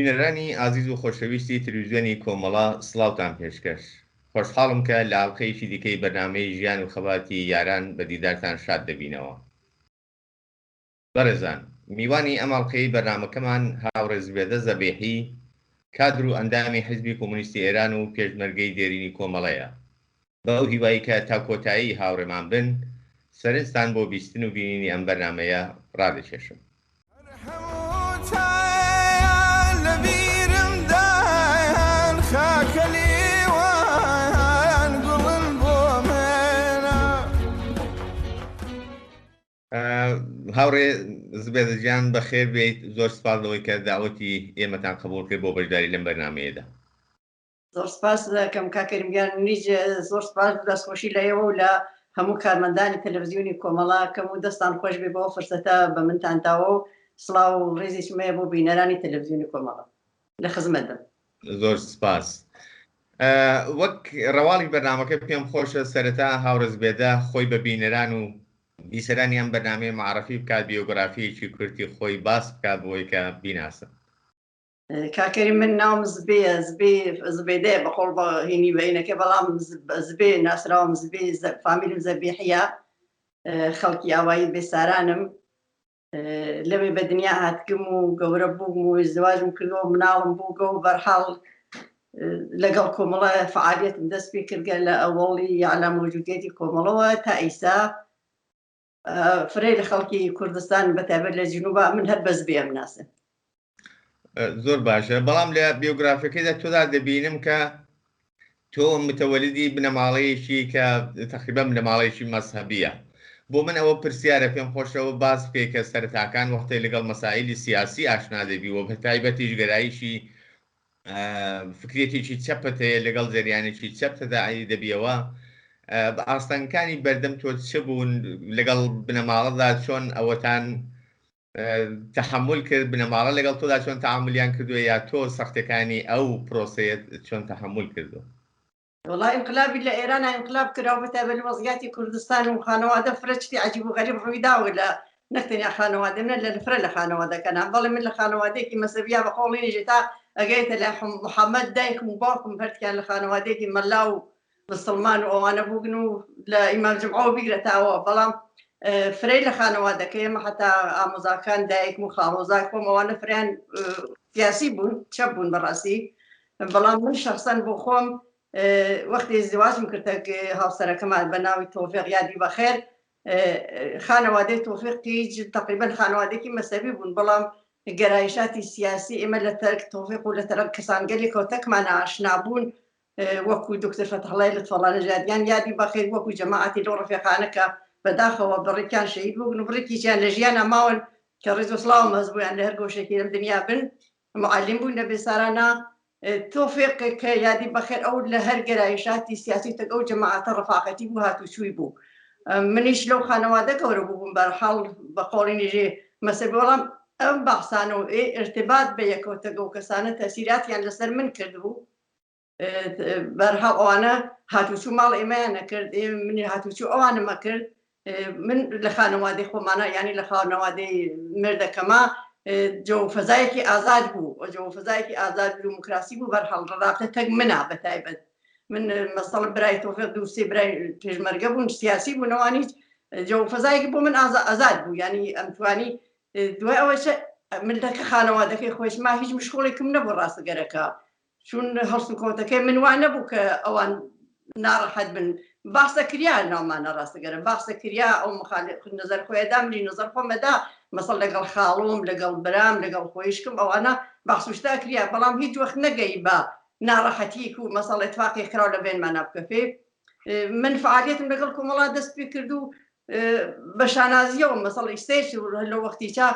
بینەرانی ئازیز و خۆشەویستی تلویزیۆنی کۆمەڵا سڵاوتان پێشکەش. خۆشحاڵم کە لە ئاڵلقەیەکی دیکەی بەرنامەی ژیان و خەباتی یاران بە دیدارتان شاد دەبینەوە. بەڕێزان، میوانی ئەم ئاڵلقەی بەرنامەکەمان هاوڕێ زبێدە زەبیحی، کادر و ئەندامی حیزبی کۆمونیستی ئێران و پێشمەرگەی دێرینی کۆمەڵەیە. بەو هیوایی کە تا کۆتایی هاوڕێمان بن، سەرنجتان بۆ بیستن و بینینی ئەم بەرنامەیە ڕادەکێشم. هاوڕێ زبێدەجیان بەخێر بێیت، زۆر سپاسەوەی کە داوەتی ئێمەتان قبول کرد بۆ بەشداری لەم بەرنامەیەدا. زۆر سپاس دەکەم کاکەریمگیان، نیج زۆر سپاس دەستخۆشی لە ئێوە و لە هەموو کارمەندانی تەلەڤیزیۆنی کۆمەڵا کەم و دەستان خۆش بێ بەوە فرسەتە بە منتان داوە و سڵاو و ڕێزی سمەیە بۆ بینەرانی تەلەڤیزیۆنی کۆمەڵا لە خزمەتدەم. زۆر سپاس. وەک ڕەواڵی بەرنامەکە پێم خۆشە سەرەتا هاوڕێ زبێدە خۆی بە بینەران و بیسەرانی ئەم بەرنامەیە معرەفی بکات، بیۆگرافیەکی کورتی خۆی باس بکات بۆی کە بیناسن. کاکەریم، من ناوم زبێیە، زبێدەیە بەقۆڵ بە هینی بەینەکە، بەڵام زبێ ناسراوم، زبێ فامیلم زەبیحیە، خەڵکی ئاوایی بێسارانم. لەوێ بە دنیا هاتکم و گەورە بووم و ئەزدواجم کردەوە، مناڵم بوو گە و بەرحاڵ لەگەڵ کۆمەڵە فعالیەتم دەست پێ کردگە لە ئەوڵی یالا موجودیەتی کۆمەڵەوە تا ئیسا فرێ لە خەڵکی کوردستان بەتایبەت لە جنوبا من هەر بە زبێم ناسن. زۆر باشە، بەڵام لە بیۆگرافیەکەیدا تۆدا دەبینم کە تۆ متەوەلیدی بنەماڵەیەکی کە تقریبەن بنەماڵەیەکی مەزهەبیە. بۆ من ئەوە پرسیارە، پێم خۆشەوە باس بکەی کە سەرەتاکان وەختەی لەگەڵ مەسائیلی سیاسی ئاشنا دەبی و بەتایبەتیش گەرایشی فکرێتێکی چەپت هەیە لەگەڵ جەریانێکی چەپتەدا دەبیەوە. ئاستانەکانی بەردەم تۆ چ بوون لەگەڵ بنەماڵەدا، چۆن ئەوەتان تەحمل کرد، بنەماڵە لەگەڵ تۆدا چۆن تەعاملیان کردووە، یا تۆ سەختەکانی ئەو پرۆسەیە چۆن تەحمل کردو؟ وڵای ئینقلابی لە ئێران ئینقلاب کراوە بەتایبەت وەزعیەتی کوردستان و خانەوادە فرەچتی عەجیب و غەریب ڕوویداوە لە نەکتەنیا خانەوادە منە لە فرە لە خانەوادەکەنا، بەڵێ من لە خانەوادەیەکی مەزهەبیە بەقۆڵی نێژێتا ئەگەیتە لە محەممەد دایکم و باوکم هەردیان لە خانەوادەیەکی مەلا و مسلمان و ئەوانە بووگن و لە ئیمام جمعەوە بیگرێتاوە، بەڵام فرەی لە خانەوادەکە ئێمە حتا ئامۆزاکان دایکم و خاڵۆزای خۆم ئەوانە فریان سیاسی بوون، چەپ بوون بەڕاستی. بەڵام من شەخسەن بۆ خۆم وەختی ازدواجم کردە هاوسەرەکەمان بە ناوی تۆفیق یادی بەخێر، خانەوادەی تۆفیقی تقریبەن خانەوادێکی مەسەبی بوون، بەڵام گەرایشاتی سیاسی ئێمە لە تەرک تۆفیق و لە تەرەک کەسانگەلێکەوە تەکمان ئاشنا بوون، وەکو دکتۆر فەتحڵای لەتفەڵانە ژادیان یادی بەخێر، وەکو جەماعەتی لەو ڕەفیقانە کە بەداخەوە بڕێکیان شەهید بوون و بڕێکیان لە ژیانە ماون کە ڕێز و سڵاو مەز بوویان لە هەر گۆشێکی لەم دنیا بن، معەلیم بوون لە بێسارانە. تۆفیق کە یادی بەخێر ئەو لە هەر گەرایشاتی سیاسی تەگە و جەماعەتە ڕەفاقەتی بوو، هاتوچووی بوو. منیش لەو خانەوادە گەورە بووبووم، بەرحاڵ بە قۆڵی نێژێ مەسەبی، بەڵام ئەم بەحسانە و ئێرتباط بە یەکەوە تەگە و کەسانە تەسیراتیان لەسەر من کردبوو. بەرحاڵ ئەوانە هاتوچوو ماڵ ئێمەیان نەکرد، منی هاتوچوو ئەوانەمە کرد. من لە خانەوادەی خۆمانە، یعنی لە خانەوادەی مردەکەما جەوفەزایەکی ئازاد بوو، جەوفەزایەکی ئازاد دیموکراسی بوو، بەرحاڵ ڕەداقە تەک منە بەتایبەت. من مەسەڵە برای تۆفیق دوو سێ برای پێشمەرگە بوون، سیاسی بوونەوانیش جەوفەزایەکی بۆ من ئازاد بوو، یعنی ئەمتوانی دوای ئەوەش من لەکە خانەوادەکەی خۆشما هیچ مشکڵێکم نەبوو ڕاستەگەرەکە، چون هەڵسو کۆتەکەی من وان نەبوو کە ئەوان ناڕەحەت بن. باسە کریا ناومانە ڕاستەگەرە، باسە کریا ئەو مخالف نظر خۆیدا، منی نظر خۆمەدا مەسەڵ لەگەڵ خاڵۆم، لەگەڵ برام، لەگەڵ خۆیشکم ئەوانە باسوشتا کریا، بەڵام هیچ وەخت نەگەی بە ناڕەحەتیک و مەسەڵ ئێتفاقی کراو لە بینمانە بکەفێ. من فعالیەتم لەگەڵ کۆمەڵا دەست پێ کرد و بە شانازیەوە مەسەڵ ئیستێش لە وەختیچا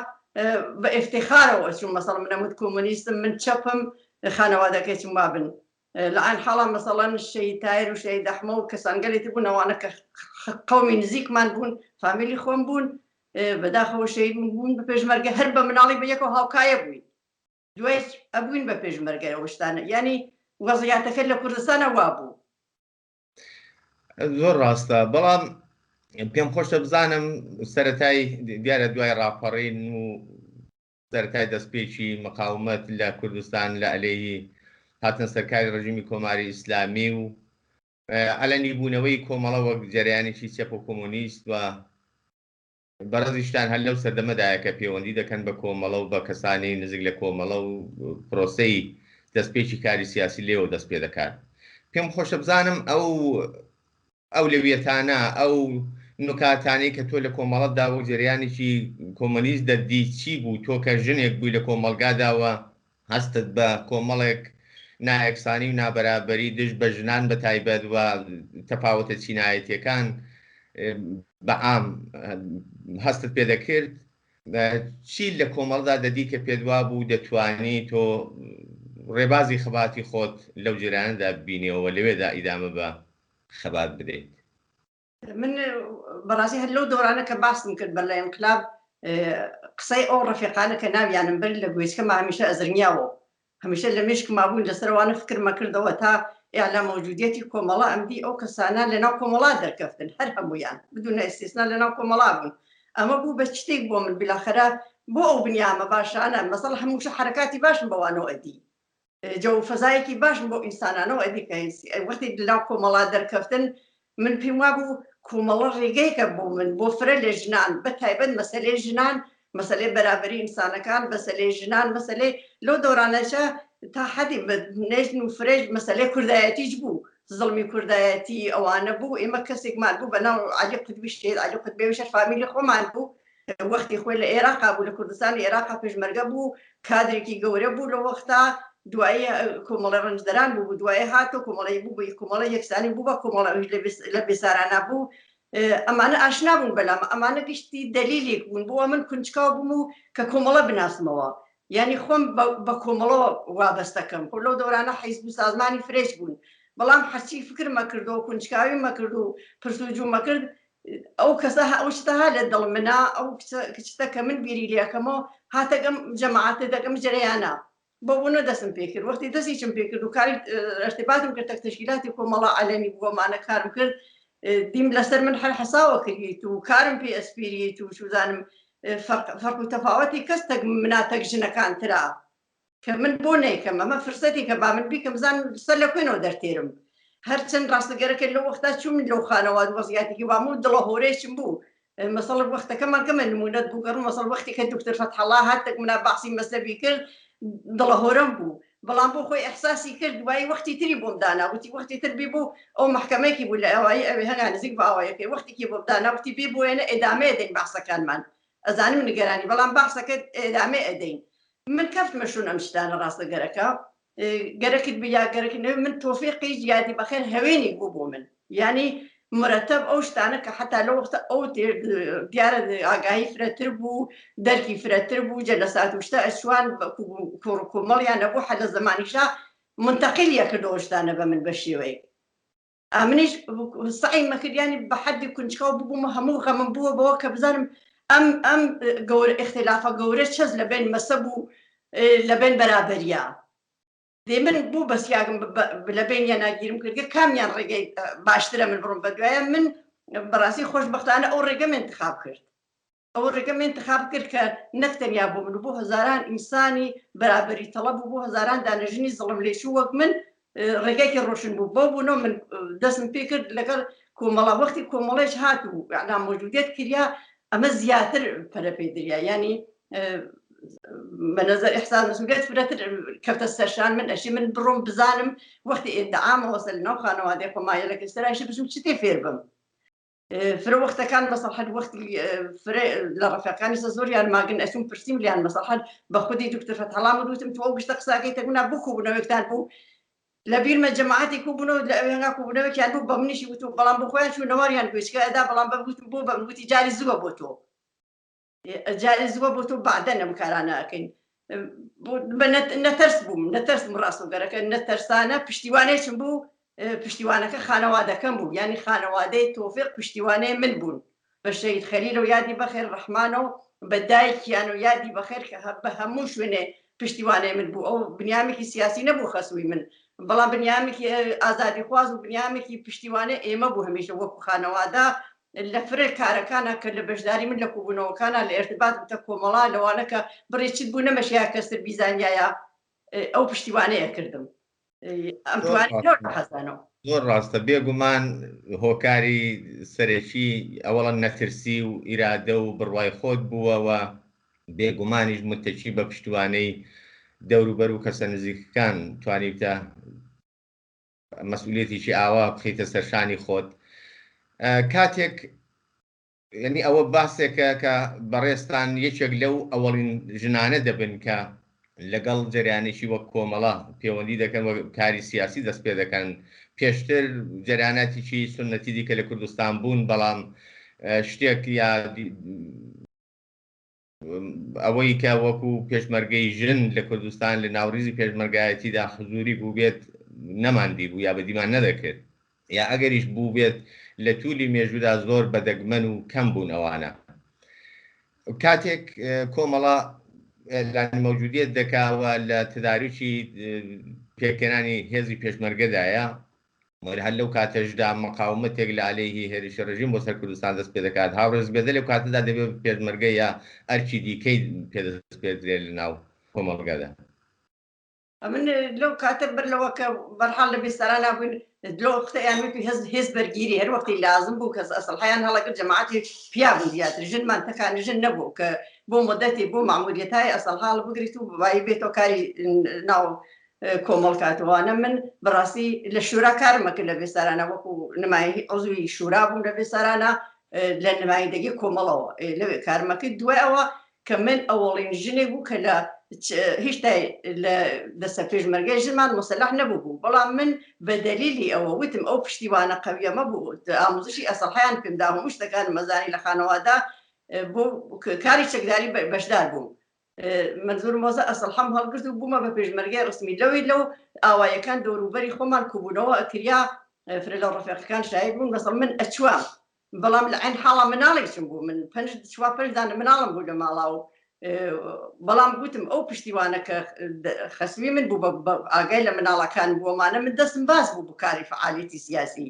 بە ئفتیخارەوە چوون، مەسەڵ منەموت کۆمونیستم، من چەپم خانەوادەکەیچم وابن. لەعین حاڵا مەسەڵەن شەهید تایر و شەهید ئەحمە و کەسانگەلێتی بوون، ئەوانە کە قەومی نزیکمان بوون، فامیلی خۆم بوون، بەداخەوە شەهید بوون بە پێشمەرگە، هەر بە مناڵی بە یەکەوە هاوکایە بووین، دوای ئەبووین بە پێشمەرگە ئەوە شتانە، یعنی وەزعیەتەکە لە کوردستانە وا بوو. زۆر ڕاستە، بەڵام پێم خۆشە بزانم سەرەتای دیارە دوای ڕاپەڕین و سەرکای دەستپێکی مقاومەت لە کوردستان لە ئەلەیهی هاتن سەرکاری ڕژیمی کۆماری ئیسلامی و ئەلەنی بوونەوەی کۆمەڵە وەک جەریانێکی چەپ و کۆمۆنیست وە بەڕێزیشتان هەر لەو سەردەمەدایە کە پەیوەندی دەکەن بە کۆمەڵە و بە کەسانی نزیک لە کۆمەڵە و پرۆسەی دەستپێکی کاری سیاسی لێوە دەست پێ دەکات. پێم خۆشە بزانم ئەو لەویەتانە ئەو نکاتانەی کە تۆ لە کۆمەڵەتدا وەک جریانێکی کۆمۆنیست دەردی چی بوو؟ تۆ کە ژنێک بووی لە کۆمەلگاداوە هەستت بە کۆمەڵێک نایەکسانی و نابەرابەری دژ بە ژنان بە تایبەت وە تەفاوتە چینایەتیەکان بەعام هەستت پێ دەکرد، چی لە کۆمەڵدا دەدی کە پێدوا بوو دەتوانی تۆ ڕێبازی خەباتی خۆت لەو جێرانەدا ببینیەوە لەوێدا ئیدامە بە خەبات بدەیت؟ من بەڕاستی هەر لەو دۆرانە کە باسم کرد بەر لە ئینقلاب قسەی ئەو ڕەفیقانە کە ناویانم بر لە گوێچکەمە هەمیشە ئەزرنیاوە، هەمیشە لە مێشکما بوون لەسەروانە فکرمە کردەوە تا ئیعلام موجودیەتی کۆمەڵە ئەمدی ئەو کەسانە لەناو کۆمەڵا دەرکەفتن، هەر هەمویان بدون ئێستیسنا لەناو کۆمەڵا بوون. ئەمە بوو بە شتێک بۆ من بیلاخەرە بۆ ئەو بنیامە باشانە مەسەڵ هەمووشە حرەکاتی باشم بەوانەوە ئەدی جەو فەزایەکی باشم بۆ ئینسانانەوە ئەدی کە وەختی لەناو کۆمەڵا دەرکەفتن من پێم وا بوو کۆمەڵە ڕێگەیەکە بۆ من بۆ فرە لە ژنان بە تایبەت مەسەلەی ژنان، مەسەلەی بەرابەری ئینسانەکان، مەسەلەی ژنان، مەسەلەی لەو دۆرانەشە تا حەدی نێژن و فرێژ مەسەلەی کوردایەتیش بوو، زڵمی کوردایەتی ئەوانە بوو. ئێمە کەسێکمان بوو بەناو عەلی قوتبی شێت، عەلی قوتبیش فامیلی خۆمان بوو، وەختی خۆی لە عێراقا بوو، لە کوردستانی عێراقا پێشمەرگە بوو، کادرێکی گەورە بوو لە وەختا دوایی کۆمەڵە ڕەنجدەران بوو، دوایی هاتۆ کۆمەڵی بوو کۆمەڵە یەکسانی بوو بە کۆمەڵە لە بێسارانە بوو. ئەمانە ئاشنا بوون بەلام ئەمانە گشتی دلیلێک بوون بۆ من کونجکاو بووم و کە کۆمەڵە بناسمەوە، یعنی خۆم بە کۆمەڵەوە وابەستەکەم. خۆ لەو دۆرانە حیزب و سازمانی فرێش بوون، بەڵام هەرچی فکرمە کردەوە کونجکاوی مەکرد و پرسوجوو مەکرد ئەو کەسە ئەو شتەها لە دڵ منە، ئەو کچتە کە من بیری لێەکەمەوە هاتەکەم جەماعەتە دەکەم جەرەیانە بۆ بوونە دەستم پێ کرد. وەختی دەستیچم پێ کرد و کاری ارتباطم کرد تەشکیلاتی کۆمەڵە عەلەمی بووەمانە کارم کرد، دیم لەسەر من هەر حەساوە کردیت و کارم پێ ئەسپیریت و شوزانم فەرق و تەفاوەتی کەس مناتەک ژنەکانترا کە من بۆ نەیکەم. ئەمە فرسەتی کە با من بیکەم بزان سەر لە کوێنەوە دەرتێرم. هەرچەند ڕاستەگەرەکە لەو وەختا چوو من لەو خانەوە وەزیاتێکی وام و دڵە هۆرێشم بوو. مەسەڵ وەختەکەمان کەمە نمونەت بوو گەڕ مەسەڵ وەختی کە دکتۆر فەتحەڵڵا هاتێک منا باسی مەسلەبی کرد دڵە هۆرەم بوو، بەڵام بۆ خۆی ئەحساسی کرد دوایی وەختی تری بۆم دانا وتی وەختی تر بێ بوو ئەو محکەمەیەکی بوو لە ئەوایی ئەوێ هەنگا نزیک بە ئەوەیەکەی وەختێکی بۆم دانا وتی بێ بۆیەنە ئێدامەیە دەین باسەکانمان، ئەزانم نیگەرانی بەڵام باسەکەت ئێدامێ ئەدەین. من کەفتمە شوون ئەم شتانە ڕاستەگەرەکە گەرەکت بیا گەرەکردنەوە من تۆفیقی یادی بەخێر هەوێنی بوو بۆ من، یعنی مرتب ئەو شتانە کە حتا لە وەختە ئەو دیارە ئاگاهی فرەتر بوو، دەرکی فرەتر بوو، جەلەسات و شتە ئەچوان کۆمەڵیان نەبوو حە لە زەمانیشا منتەقیلیە کردەوە شتانە بە من بە شێوەیە. منیش سعی مەکردیانی بە حەدی کونجکاو ببوومە هەموو غەمم بووە بەوە کە بزانم ئەم گەورە اختلافە گەورە چەس لەبێن مەسەب و لەبێن بەرابەریە. دێ من بوو بەسیاگم لەبێن یا ناگیرم کردگە کامیان ڕێگەی باشترە من بڕۆم بەدوایە من بەڕاستی خۆشبەختانە ئەو ڕێگەم انتخاب کرد. ئەو ڕێگەم انتخاب کرد کە نەکتەنیا بۆ من و بۆ هەزاران ئینسانی بەرابەری تەڵەب و بۆ هەزاران دانەژنی زڵم لێشوو وەک من ڕێگەیەکی ڕۆشن بوو بۆ بوونەوە من دەستم پێ کرد لەگەڵ کۆمەڵە وەختی کۆمەڵێش هات و ئەعلام موجودیت کردیا ئەمە زیاتر پەرەپێدریا، ینی بەنظر ئیحساس مەسئولیت فرەتر کەوتە سەرشان من ئەشی من بڕۆم بزانم وەختی ئێدعامەوە سەر لەناو خانەوادەی خۆمایەلەکە سەرایشە بچم چی فێر بم. فرە وەختەکان مەسەڵحەت وەختی لە ڕەفیقانی زۆریان ماگن ئەچوون پرسیم لیان مەسەڵحەت بە خودی دکتۆر فەتحەڵڵا وتم تۆ ئەو گشتە قساکەی تەگونا بوو کوبوونەوەیەکتان بوو لە بیرمە جەماعەتی کوبوونەوە لە ئەوێنگا کوبوونەوەیەکیان بوو بە منیشی وت و بەڵام بۆ خۆیان چوونەوەریان گوێچکە ئەدا بەڵام بەگوتم بۆ بە گوتی جاری زووە بۆ تۆ جاری زووە بۆ تۆ بەعدەن ئەم کارانە ئەکەین. نەتەرس بووم نەتەرسم ڕاستەوگەرەکە نەتەرسانە پشتیوانێکم بوو، پشتیوانەکە خانەوادەکەم بوو، ینی خانەوادەی تۆفیق پشتیوانەی من بوون بە شەید خەلیل و یادی بەخێر ڕەحمانە و بە دایکیان و یادی بەخێر کە بە هەموو شوێنێ پشتیوانەی من بوو. ئەو بنیامێکی سیاسی نەبوو خەسووی من، بەڵام بنیامێکی ئازادی خواز و بنیامێکی پشتیوانە ئێمە بوو هەمیشە وەکو خانەوادە لە فرە کارەکانە کە لە بەشداری من لە کوبوونەوەکانە لە ئێرتباتم تە کۆمەڵا لەوانە کە بڕێچیت بوو نەمەشیا کەسر بیزانایە ئەو پشتیوانەیە کردم ئەم توانێت حەزانەوە. زۆر ڕاستە بێگومان هۆکاری سەرەکی ئەوەڵەن نەترسی و ئیرادە و بڕوای خۆت بووەوە بێگومانیش متەکی بە پشتیوانەی دەوروبەر و کەسە نزیکەکان توانیتە مەسئولیەتێکی ئاوا بخیتە سەرشانی خۆت. کاتێک یعنی ئەوە باسێکە کە بەڕێستان یەکێک لەو ئەوەڵین ژنانە دەبن کە لەگەڵ جریانێکی وەک کۆمەڵە پەیوەندی دەکەن کاری سیاسی دەست پێ دەکەن. پێشتر جریاناتێکی سنەتی دیکە لە کوردستان بوون، بەڵام شتێک یا ئەوەی کە وەکو پێشمەرگەی ژن لە کوردستان لە ناوڕیزی پێشمەرگایەتیدا حزوری بوو بێت نەماندی بوو یا بەدیمان نەدەکرد، یا ئەگەریش بوو بێت لە توولی مێژوودا زۆر بەدەگمەن و کەم بوون ئەوانە. کاتێک کۆمەڵە مەوجودیت دەکاوە لە تداروکی پێکەنانی هێزی پێشمەرگەدایە، هەر لەو کاتەشدا مەقاومەتێک لە عەلەیهی هێرشی ڕژیم بۆ سەر کوردستان دەست پێ دەکات. هاوڕێز بێدە لەو کاتەدا دەبێت پێشمەرگە یا ئەرکی دیکەی پێدەست پێدرێت لە ناو کۆمەڵگەدا. من لەو کاتە بەرلەوە کە بەرحاڵ لە بێستاران نابووین لۆ وەختەیانوێتی هێز بەرگیری هەر وەختی لازم بوو کەس ئەسڵحەیان هەڵەگرت جەماعەتی پیا بوو زیاتر ژنمان تەکانی ژن نەبوو کە بۆ مدەتی بۆ ماموریەتای ئەسڵ هاڵ بگریت و بەبایی بێتەوە کاری ناو کۆمەڵ کاتوانە. من بەڕاستی لە شورا کارمەکرد لە بێستارانە وەکو نمایی عوزوی شورا بووم لە بێستارانە لە نمایندەگی کۆمەڵەوە لەوێ کارمەکرد. دوای ئەوە کە من ئەوەڵین ژنێک بوو کە لە هیچ لە دەستە پێشمەرگەی ژنمان مەسەلح نەبوو بوو، بەڵام من بە دەلیلی ئەوە وتم ئەو پشتیوانە قەویەمە بوو ئاموزشی ئەسڵحەیان پێمدا هەموو شتەکان مەزانی لە خانەوادا بۆ کاری چەکداری بەشدار بووم. منزور مۆزە ئەسڵحەم هەڵگرت و بوومە بە پێشمەرگەی ڕسمی لەوەی لەو ئاوایەکان دەوروبەری خۆمان کوبوونەوە ئەکریا فرە لەو ڕەفیقەکان شایەت بوون. بەسەڵ من ئەچوام، بەڵام لە عین حاڵا مناڵێکم بوو، من 5 دانە مناڵم بوو لە ماڵا و بەڵام گوتم ئەو پشتیوانە کە خەسمی من بوو بە ئاگای لە مناڵەکان بووەمانە من دەستم باز بوو بۆ کاری فعالیتی سیاسی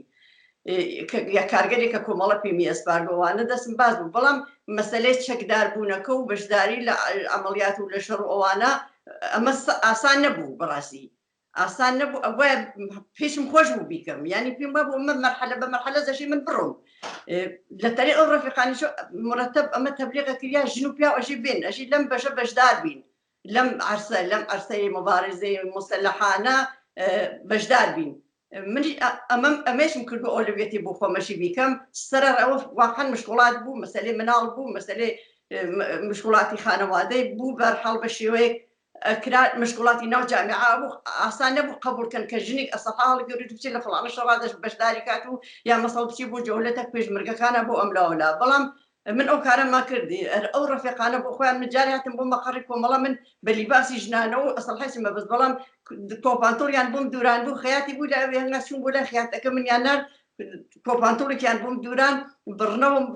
یا کارگەرێکە کۆمەڵە پێمی ئەسپاردەوانە دەستم باز بوو، بەڵام مەسەلەی چەکدار بوونەکە و بەشداری لە عەمەلیات و لە شەڕ ئەوانە ئەمە ئاسان نەبوو، بەڕاستی ئاسان نەبوو. ئەوە پێشم خۆش بوو بیکەم، ینی پێم وابوو ئەمە مەرحەلە بە مەرحەلە زەشی من بڕۆم لە تەریق ئەو ڕەفیقانیش مرەتەب ئەمە تەبلیغە کریا ژن و پیا ئەژی بێن، ئەژی لەم بەشە بەشدار بین، لەم عەرسەی مبارزەی مستەلەحانە بەشدار بین. من ئەمەشم کردو ئۆلوێتی بۆ خۆمەشی بیکەم. سەرەر ئەوە واقعەن مشکڵات بوو، مەسەلەی مناڵ بوو، مەسەلەی مشکڵاتی خانەوادەی بوو، بەرحاڵ بە شێوەیەک کرا مشکڵاتی ناو جامعە بوو، ئاسان نەبوو قبولکەن کە ژنێک ئەسەحاڵ گەورێت بچێت لە فڵانە شەڕادەش بەشداری کات و یا مەسەڵ بچی بۆ جەولەتێک پێشمەرگەکانە بۆ ئەملاوەلا. بەڵام من ئەو کارە ما کردی ئەو ڕەفیقانە بۆ خۆیان من جارێ هاتم بۆ مەقەڕی کۆمەڵە، من بە لیباسی ژنانەوە ئەسڵ حەسم بەبەست، بەڵام کۆپانتۆڵیان بۆم دووران بوو، خەیاتی بوو لە هەنگاچوون بۆ لای خەیاتەکە منیان نار کۆپانتۆڵێکیان بۆم دووران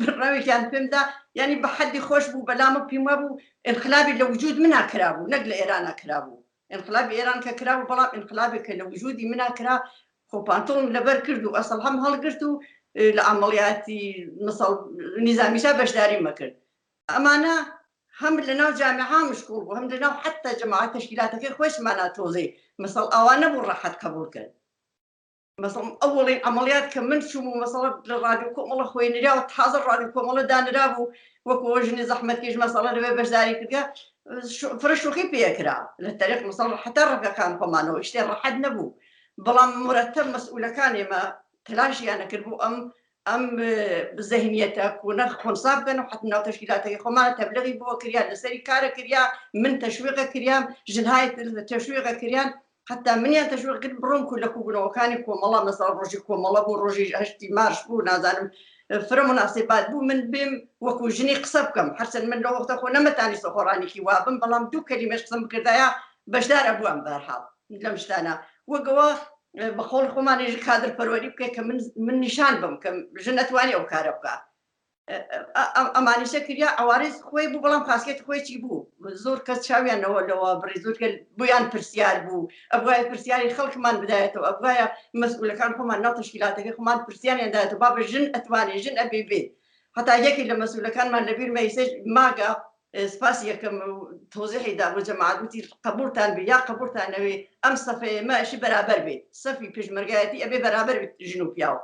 بڕنەوێکیان پێمدا، ینی بە حەدی خۆش بوو. بەلامە پێم وابوو ئینقلابی لە وجود منا کرابوو، نەک لە ئێرانە کرابوو. ئینقلابی ئێران کە کرابوو، بەڵام ئینقلابێک کە لە وجودی منا کرا کۆپانتۆڵم لەبەر کرد و ئەسڵ هەم هەڵگرت و لە عەمەلیاتی مەسەڵ نیزامیشا بەشداری مەکرد. ئەمانە هەم لە ناو جامعە مشکوڵ بوو، هەم لە ناو حتى جەماعەت تەشکیلاتەکەی خۆشمانە تۆزەی مەسەڵ ئەوانە بوو ڕەحەت قبول کرد. مثلا ئەوڵین عملیات کە من چوم و مەسەڵە لە ڕادیۆ کۆمەڵە خوێنرا و تازە ڕادیۆ کۆمەڵە دانرا بوو وەکو ژنی زەحمەتکێش مەسەڵە لەوێ بەشداری کردگە فرەشوخی پێکرا لە تەریق مەسەڵ حتا ڕەفیقەکان خۆمانەوە شتێ ڕەحەت نەبوو، بەڵام مرەتەب مەسئولەکان ئێمە تەلاشیانە کرد بوو ئەم ذهنیەتە کۆنە خۆنسا بکەن و حتی ناو تەشکیلاتەکەی خۆمانە تەبلیغی بۆ کریا، لەسەری کارە کریا، من تەشویقە کریام، ژنهای تەشویقە کریان، حتى منیان تەشویق کرد بڕۆم کورد لە کوبوونەوەکانی کۆمەڵە مەسەڵ ڕۆژی کۆمەڵە بوو، ڕۆژی 8 مارس بوو، نازانم فرە مناسبات بوو، من بێم وەکو ژنی قسە بکەم، هەرچەند من لەو وەختە خۆ نەمەتانی سەخۆڕانێکی وابم، بەڵام دوو کەلیمەش قسەم بکردایە بەشدارە بووم بەرحاڵ لەم شتانە. وەگەوە بەخۆڵ خۆمانێژ کادر پەروەری بکەیت کە من نیشان بم کە ژن نەتوانێ ئەو کارە بکات. ئەمانیشە کریا ئەوارێز خۆی بوو، بەڵام خاسکێت خۆیکی بوو، زۆر کەس چاویانەوە لەوە بڕی زۆر بۆیان پرسیار بوو ئەبوایە پرسیاری خەڵکمان بدایێتەوە ئەبوایە مەسئولەکان خۆمان ناو تەشکیلاتەکەی خۆمان پرسیاریان دایێتەوە بابە ژن ئەتوانێ ژن ئەبێ بێت هەتا یەکی لە مەسئولەکانمان لەبیر مەیسەج ماگە سپاس یەکەم تۆزیحی دا بۆ جەماعەت وتی قبولتان بێ یا قبولتانەوێ ئەم سەفەیە مەشی بەرابەر بێت سەفی پێشمەرگایەتی ئەبێ بەرابەر بێت ژن و پیاو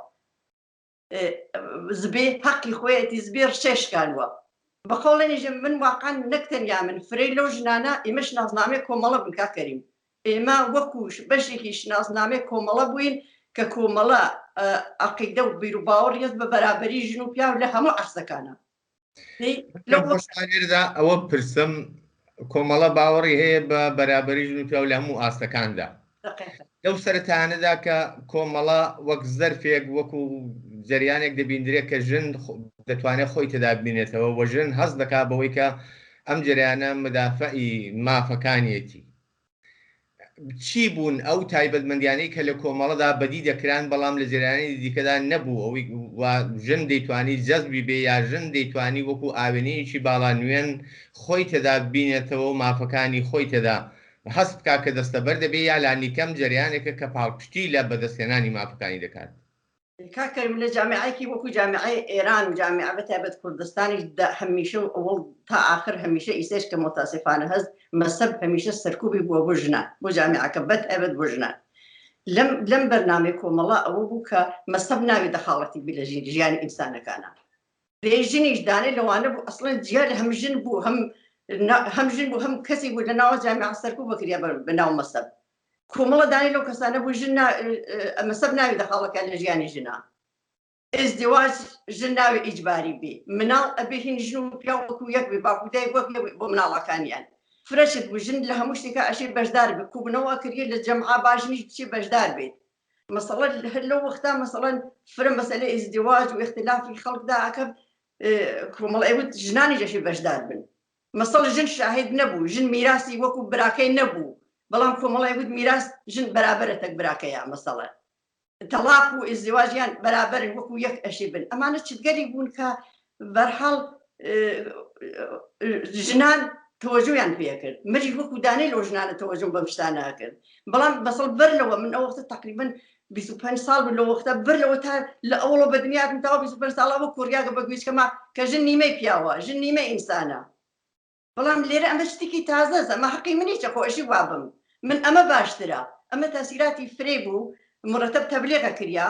زبێ حەقی خۆیەتی زبێر شێش کالوە بەقەوڵێنیژە من واقعا نەکتەنیا من فرەی لەو ژنانە ئێمە شناسنامێ کۆمەڵە بن کاکەریم ئێمە وەکوش بەشێکی شناسنامێ کۆمەڵە بووین کە کۆمەڵە عەقیدە و بیر و باوەڕیەت بە بەرابەری ژن و پیاو لە هەموو عەرزەکانە لەدا ئەوە پرسم کۆمەڵە باوەڕی هەیە بە بەرابەری ژن و پیاو لە هەموو ئاستەکاندا لەو سەرەتانەدا کە کۆمەڵە وەک زەرفێک وەکو جەریانێک دەبیندرێت کە ژن دەتوانێت خۆی تێدا ببینێتەوە و ژن هەست دەکات بەوەی کە ئەم جریانە مدافعی مافەکانیەتی چی بوون ئەو تایبەتمەندیانەی کە لە کۆمەڵەدا بەدی دەکران بەڵام لە جریانی دیکەدا نەبوو ئەوەی ژن دەیتوانی جەزبی بێ یا ژن دەیتوانی وەکو ئاوێنەیەکی باڵا نوێن خۆی تێدا ببینێتەوە و مافەکانی خۆی تێدا هەست بکات کە دەستەبەر دەبێ یا لانیکەم جریانێکە کە پاڵپشتی لە بەدەستێنانی مافەکانی دەکات کاکەرم لە جامعایکی وەکو جامعای ئێران و جامعە بەتایبەت کوردستانی هەمیشە ئەوڵ تا آخر هەمیشە ئیسێش کە متاسفانە هەست مەسەب هەمیشە سەرکوبی بووە بۆ ژنان بۆ جامعەکە بەتایبەت بۆ ژنان لەم بەرنامەی کۆمەڵە ئەوە بوو کە مەسەب ناوێت دەخاڵەتی بی لە ژیانی ئینسانەکانە بێ ژنیش دانێ لەوانە بوو ئەسڵەن جیال هەم ژن بوو هەم ژن بوو هەم کەسی بوو لە ناوە جامعە سەرکوب بکریا بەناو مەسەب کۆمەڵە دانی لەو کەسانە بوو ژن مەسەب ناوی دەخاڵەکان لە ژیانی ژنا ئێزدیواج ژن ناوی ئیجباری بێ مناڵ ئەبێ هین ژن و پیا وەکو یەک بێ باکودای وەک بۆ مناڵەکانیان فرەشت بوو ژن لە هەموو شتێکە ئەشێ بەشدار بێت کوبنەوە کردێ لە جەمعا باشنیش بچێ بەشدار بێت مەسەڵەن هەر لەو وەختا مەسەڵەن فرە مەسەلە ئێزدیواج و اختلافی خەڵکدا ئەکە کۆمەڵ ئەوت ژنانی جەشی بەشدار بن مەسەڵ ژن شاهید نەبوو ژن میراسی وەکو براکەی نەبوو بەڵام کۆمەڵای وت میراس ژن بەرابەرە تەک براکەیە مەسەڵە تەلاق و ئیزدیواجیان بەرابەرن وەکو یەک ئەشی بن ئەمانە چتگەری بوون کە بەرحاڵ ژنان تەوەجۆیان پێکرد مری وەکو دانەی لەو ژنانە تەوەجۆ بەم شتانە کرد بەڵام بەسەڵ بەر لەوە من ئەو وەختە تقریباً 25 ساڵ بوو لەو وەختە بەر لەوە تا لە ئەوڵە بە دنیاتم تاوە 25 ساڵە بۆ کۆریاگە بە گوێچکەما کە ژن نیمەی پیاوە ژن نیمە ئینسانە بەڵام لێرە ئەمە شتێکی تازەز ئەمە حەقی منیچە خۆشی وابم من ئەمە باشترە ئەمە تاسیراتی فرێ بوو مرتب تەبلیغ ئەکریا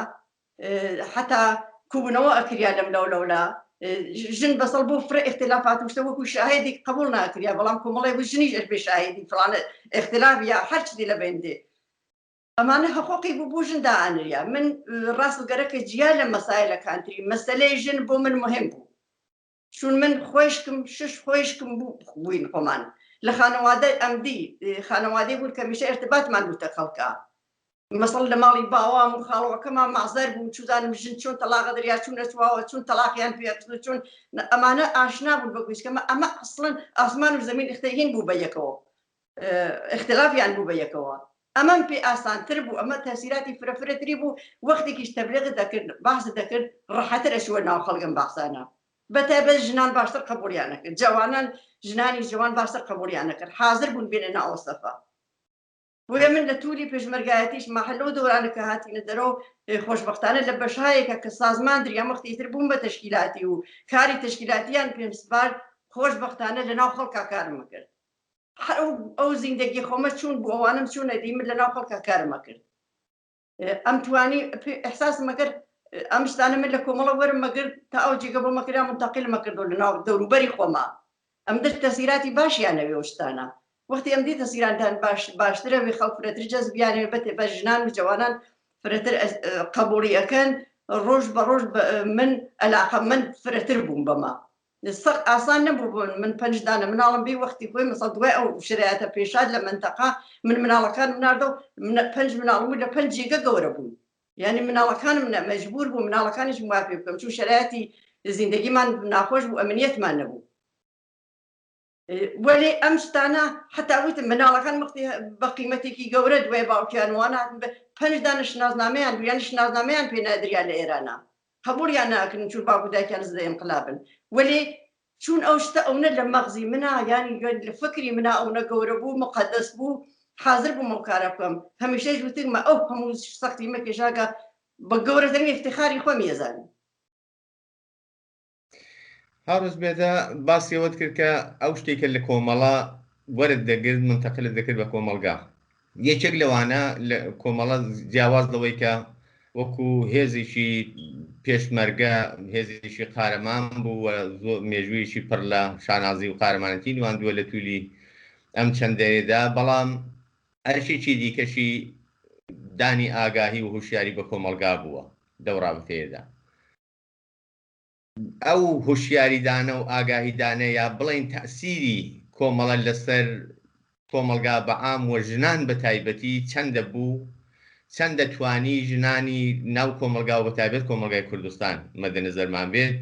حتا کوبنەوە ئەکریا لەم لەولا ژن بەسەڵ بۆ فرە اختلافات وشتە وەکو شاهێدی قبول ناکریا بەڵام کۆمەڵی بوو ژنیش بێ شاهێدی فلانە اختلاف یا هەر چی لە بێندێ ئەمانە حقوقی بوو بۆ ژن دائەنریا من ڕاستگەرەکە جیا لە مەسایلەکانتری مەسەلەی ژن بۆ من مهم بوو چون من خۆشکم شش خۆشکم بووین خۆمان لە خانەوادەی ئەمدی خانەوادەی بوون کە میشە ارتباطمان بووتە خەڵکە مەسەڵ لە ماڵی باوام و خاڵەوەکەمان مەعزەر بوو چوزانم ژن چۆن تەلاقە دەریا چوون نەچواوە چون تەلاقیان پێکردن چون ئەمانە ئاشنا بوون بە گوێچکەمە ئەمە ئەسڵەن ئاسمان و زەمین اختەهین بوو بە یەکەوە اختلافیان بوو بە یەکەوە ئەمەم پێ ئاسانتر بوو ئەمە تەسیراتی فرەفرەتری بوو وەختێکیش تەبلیغ دەکرد باس دەکرد ڕەحەتر ئەچووە ناو خەڵکم باسانە بەتایبەت ژنان باشتر قبولیان نەکرد جوانان ژنانی جوان باشتر قبولیان نەکرد حاضر بوون بێنە ناو سەفا بۆیە من لە تووری پێشمەرگایەتیش ماحەلەوە دەورانە کە هاتیینە دەرەوە خۆشبەختانە لە بەشایەکە کە سازمان دریا مەختیتر بووم بە تەشکیلاتی و کاری تەشکیلاتیان پێم سپارد خۆشبەختانە لە ناو خەڵکا کارمە کرد ئەو زیندگی خۆمە چوون بۆ ئەوانم چوونە دیمت لە ناو خەڵکا کارمە کرد ئەم توانی ئەحساسمە کرد ئەم شتانە من لە کۆمەڵە وەرم مەگرد تا ئەو جێگە بۆ مەکرا منتەقیل مەکردو لە ناو دەوروبەری خۆما ئەم دەست تەسیراتی باشیانەوێ ئەو شتانە وەختی ئەم دی تەسیرانتان باشترە وێ خەڵک فرەتر جەزبیانێ بەتێ بە ژنان و جوانان فرەتر قبوڵی ئەەکەن ڕۆژ بە ڕۆژ من عەلاقەمەند فرەتر بووم بەما سەق ئاسان نەبوو من 5 دانە مناڵم بێ وەختی خۆی مەسەڵ دوای ئەو شرایەتە پێشاد لە منتەقا من مناڵەکان مناردە و 5 مناڵم لە 5 جێگە گەورە بوون یعنی مناڵەکانم مەجبور بوو مناڵەکانیش موافق بکەم چون شرایەتی زیندگیمان ناخۆش بوو ئەمنیەتمان نەبوو وەلێ ئەم شتانە حتا وتم مناڵەکان وەختی بە قیمەتێکی گەورە دوای باوکیان 5 دانە شناسنامەیان دویان شناسنامەیان پێ نادریا لە ئێرانە هەبووریان ناکردن چون باوکودایکیان زدە ئینقلابن وەلێ چون ئەو شتە ئەوە لە مەغزی منە ینی لە فکری منە ئەوە گەورە بوو مقدس بوو حاضر بوومە و کارە بکەم هەمیشەی وتمە ئەو هەموو سەختی مە پێشاکە بە گەورەترین افتخاری خۆم ێزانم. هاڕۆز بێدە باسیەوەت کرد کە ئەو شتێکە لە کۆمەڵە وەرت دەگرت منتەقلت دەکرد بە کۆمەلگا یەکێک لەوانە لە کۆمەڵە جیاواز لەوەی کە وەکو هێزێکی پێشمەرگە هێزێکی قارەمان بوو زۆر مێژوویەکی پڕ لە شانازی و قارەمانەتی نواندووە لە توولی ئەم چەندەیەدا بەڵام ئەرشێکی دیکەشی دانی ئاگاهی و هوشیاری بە کۆمەلگا بووە دەو ڕابردەیەدا. ئەو هوشیاریدانە و ئاگاهیدانەیە بڵێن تەسیری کۆمەڵە لەسەر کۆمەلگا بەعام و ژنان بە تایبەتی چەندە بوو چەند دەتوانی ژنانی ناو کۆمەلگا و بە تایبەت کۆمەلگای کوردستان مەدەنەزەرمان بێت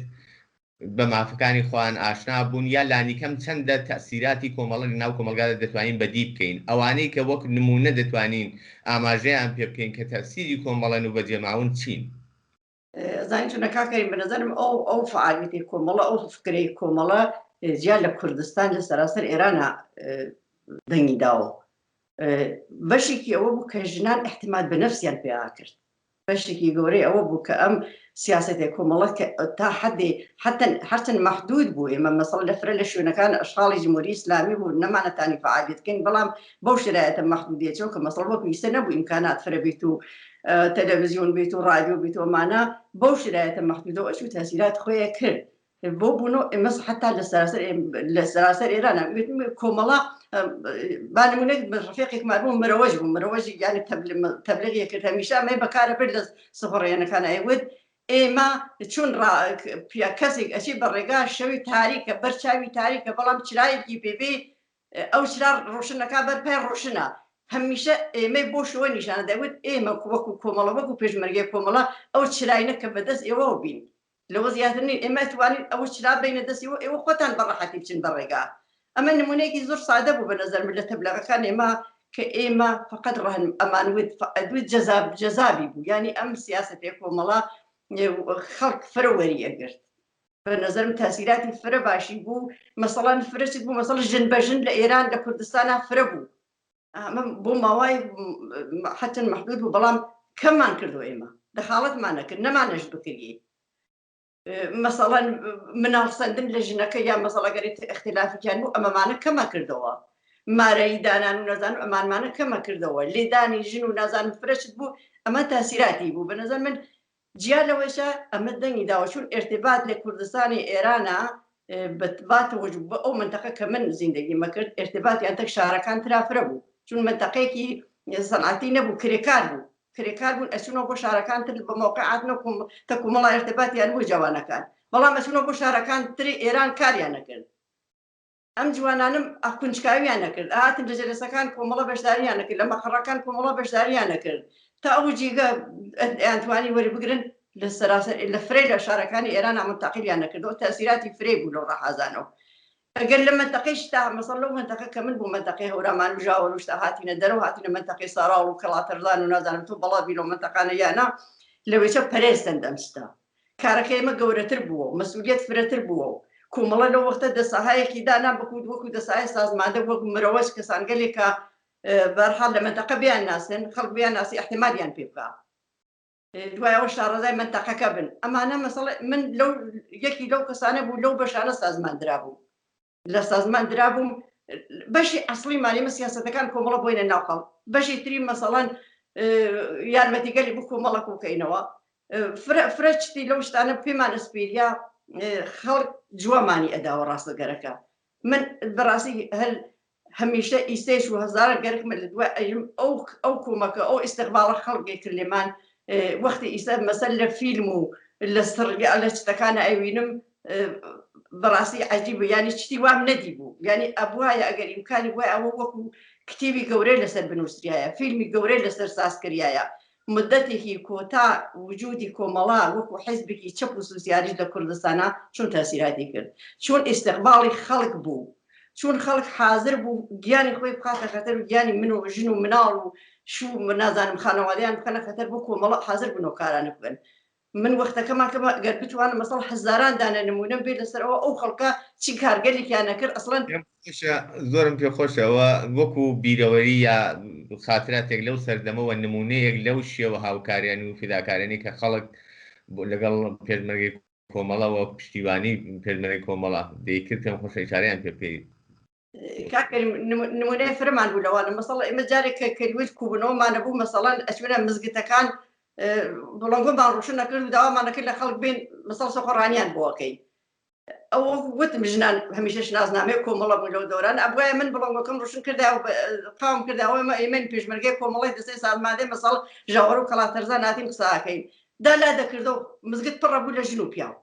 بە مافەکانی خۆیان ئاشنا بوون یا لانیکەم چەندە تەسیراتی کۆمەڵە لە ناو کۆمەلگادا دەتوانین بەدی بکەین ئەوانەی کە وەک نمونە دەتوانین ئاماژەیان پێ بکەین کە تەسیری کۆمەڵەن و بەجێماون چین. زانین چونە کاکەین بەنەزەرم ئەو فعالیتی کۆمەڵە ئەو فکرەی کۆمەڵە زیاد لە کوردستان لە سەراسەر ئێرانە دەنگی داوە بەشێکی ئەوە بوو کە ژنان احتیماد بە نەفسیان پێیا کرد بەشێکی گەورەی ئەوە بوو کە ئەم سیاسەتی کۆمەڵە تا حدێ هەرچەند مەحدود بوو ئێمە مەسەڵ لە فرە لە شوێنەکان ئەشغاڵی جمهوری ئیسلامی بوو نەمانەتانی فعالیتکەین بەڵام بەو شرایەتە مەحدودیەتەوە کە مەسەڵ وەک ویستە نەبوو ئیمکانات فرە بیت و تەلەڤیزیۆن بیت و رادیۆ بیت ومانە بەو شرایەتە مەحدودەوە ئەچوو تەسیرات خۆیان کرد بۆ بوونەوە ئێمەس حتا لە سەراسەر ئێرانە کۆمەڵە با نمونەیەک ڕفیقێکمان بوو مرەوەژ بوو مرەوەژی یانی تەبلیغی کرد هەمیشە ئەمەی بەکارە برد لە سفڕێنەکان ئەیوت ئێمە چون کەسێک ئەچی بە ڕێگا شەوی تاریکە بەرچاوی تاریکە بەڵام چرایەکی پێبێ ئەو چرا ڕۆشنەکە بەرپای ڕۆشنە هەمیشە ئێمەی بۆ شوە نیشانە دەوت ئێمە وەکو کۆمەڵە وەکو پێشمەرگەی کۆمەڵە ئەو چراینە کە بەدەست ئێوە بین لەوە زیاتر نین ئێمە توانین ئەوە چرا بینە دەستیەوە ئێوە خۆتان بەڕەحەتی بچن بە ڕێگا ئەمە نمونەیەکی زۆر سادە بوو بە نەزەر من لە تەبلیغەکان ئێمە کە ئێمە فقط ئەمانوت جەزابی بوو ینی ئەم سیاسەتێک کۆمەڵە خەڵک فرە وەریەگرت بە نەزەرم تاسیراتی فرە باشی بوو مەسەڵەن فرەچت بوو مەسەڵ ژن بە ژن لە ئێران لە کوردستانە فرە بوو بۆ ماوای حتن مەحدود بوو بەڵام کەممان کردو ئێمە دەخاڵەتمان نەکرد نەمانەش بکردی مەسەڵەن مناڵسەندن لە ژنەکە یا مەسەڵەگەری اختلافیان بوو ئەمەمانە کەمە کردەوە مارەی دانان و نەزان و ئەمانمانە کەمە کردەوە لێدانی ژن و نازانم فرەشت بوو ئەمە تاسیراتی بوو بەنەزەر من جیا لەوەشە ئەمە دەنگی داوە چون ارتباط لە کوردستانی ئێرانە باتەوە بە ئەو منتەقە کە من زیندگی مەکرد ارتباطیان تەک شارەکان ترافرە بوو چون منتەقەیەکی سەنعەتی نەبوو کرێکار بوو کرێکار بوون ئەچونەوە بۆ شارەکان تر بە مۆقعات تە کۆمەڵە ارتباطیان بوو جوانەکان بەڵام ئەچونەوە بۆ شارەکان تری ئێران کاریان نەکرد ئەم جوانانم ئەکونجکاویان نەکرد هاتن لە جەلسەکان کۆمەڵە بەشداریان نەکرد لە مەخڕەکان کۆمەڵە بەشداریان نەکرد تا ئەو جێگە ئەیانتوانی وەربگرن لە سەراسەر لە فرێ لە شارەکانی ئێران منتەقیلیان نەکردەوە تاسیراتی فرێ بوو لەو ڕەحازانەوە ئەگەر لە منتەقەیشتا مەسەڵ لەو منتەقە کە من بوو منتەقەی هەورامان و ژاوە وشتا هاتینە دەرەوە هاتینە منتەقەی ساراڵ و کەڵاتەرزان و نازانم تۆ بەڵابی لەو منتەقانە یانە لەوێچە پەرێستن دەمستا کارەکە ئێمە گەورەتر بووە و مەسئولیەت فرەتر بووە و کۆمەڵە لەو وەختە دەسەهایەکی دانا بەکوت وەکو دەسای سازماندە وەکو مرەوەش کەسان گەلێکە بەرحال لە منتەقە بیان ناسن خەڵک بیان ناسی احتیمالیان پێ بکە دوایەوە شارەزای منتەقەکە بن ئەمانە مەسەڵ من لەو یەکی لەو کەسانە بوو لەو بەشانە سازماندرا بوو لە سازماندرا بووم بەشی ئەسڵی مالیمە سیاسەتەکان کۆمەڵە بۆینە ناوخەڵ بەشی تری مەسەڵەن یارمەتیگەلی بوو کۆمەڵە کوکەینەوە فرەچتی لەو شتانە پێمان ئەسپیریا خەڵک جوامانی ئەداوە ڕاستەگەرەکە من بەڕاستی هەمیشە ئیسێش و هەزارە گەرکمە لە دوای ئەژم ئەو کۆمەکە ئەو ئیستقباڵە خەڵکی کرد لێمان وەختی ئیسە مەسەل لە فیلم و لە سڕگە لە شتەکانە ئەوینم بەڕاستی عەجیبە ینی شتی وام نەدی بوو ینی ئەبوایە ئەگەر ئیمکانی وای ئەوە وەکو کتێبی گەورەی لەسەر بنووسریایە فیلمی گەورەی لەسەر سازکردایە مدەتێکی کۆتا وجودی کۆمەڵا وەکو حیزبێکی چەپ و سوسیالیست لە کوردستانە چۆن تاسیراتی کرد چۆن ئیستقباڵی خەڵک بوو چون خەڵک حاضر بوو گیانی خۆی بخاتە خەتەر و گیانی من و ژن و مناڵ و شو نازانم خانەوادیان بکەنە خەتەر بۆ کۆمەڵە حاضر بنەوە کارانە بکەن من وەختەکەمان کەمە گەر بتوانم مەسەڵ هەزاران دانە نمونە بێت لەسەرەوە ئەو خەڵکە چی کارگەلێکیان نەکرد ئەسڵەن زۆرم پێخۆشەوە وەکو بیرەوەری یا خاتراتێک لەو سەردەمەوە نمونەیەک لەو شێوە هاوکاریانی و فیداکارانی کە خەڵک لەگەڵ پێشمەرگەی کۆمەڵەوە پشتیوانی پێشمەرگەی کۆمەڵە دەیکرد پێم خۆشە ئیشارەیان پێ بکەیت. کاکەری نمونەی فرەمان بوو لەوانە مەسەڵ ئێمە جارێک کە کەلوێت کوبنەوەمانە بوو مەسەڵەن ئەچونە مزگتەکان بڵۆنگۆمان ڕوشن نەکرد و داوامانەکرد لە خەڵک بین مەسەڵ سەخۆڕانیان بۆەکەی ئەو وتم ژنان هەمیشە شناسنامەیە کۆمەڵە بوو لەو دەوران ئەبوایە من بڵۆنگەکەم ڕوشن کردا و قاوم کرداوە ئێمە ئێمەی پێشمەرگەی کۆمەڵی دەسێ سالمادەی مەسەڵ ژاوەڕ و کەڵاتەرزان هاتین قساکەین دالا دەکردە و مزگت پڕە بوو لە ژن و پیاو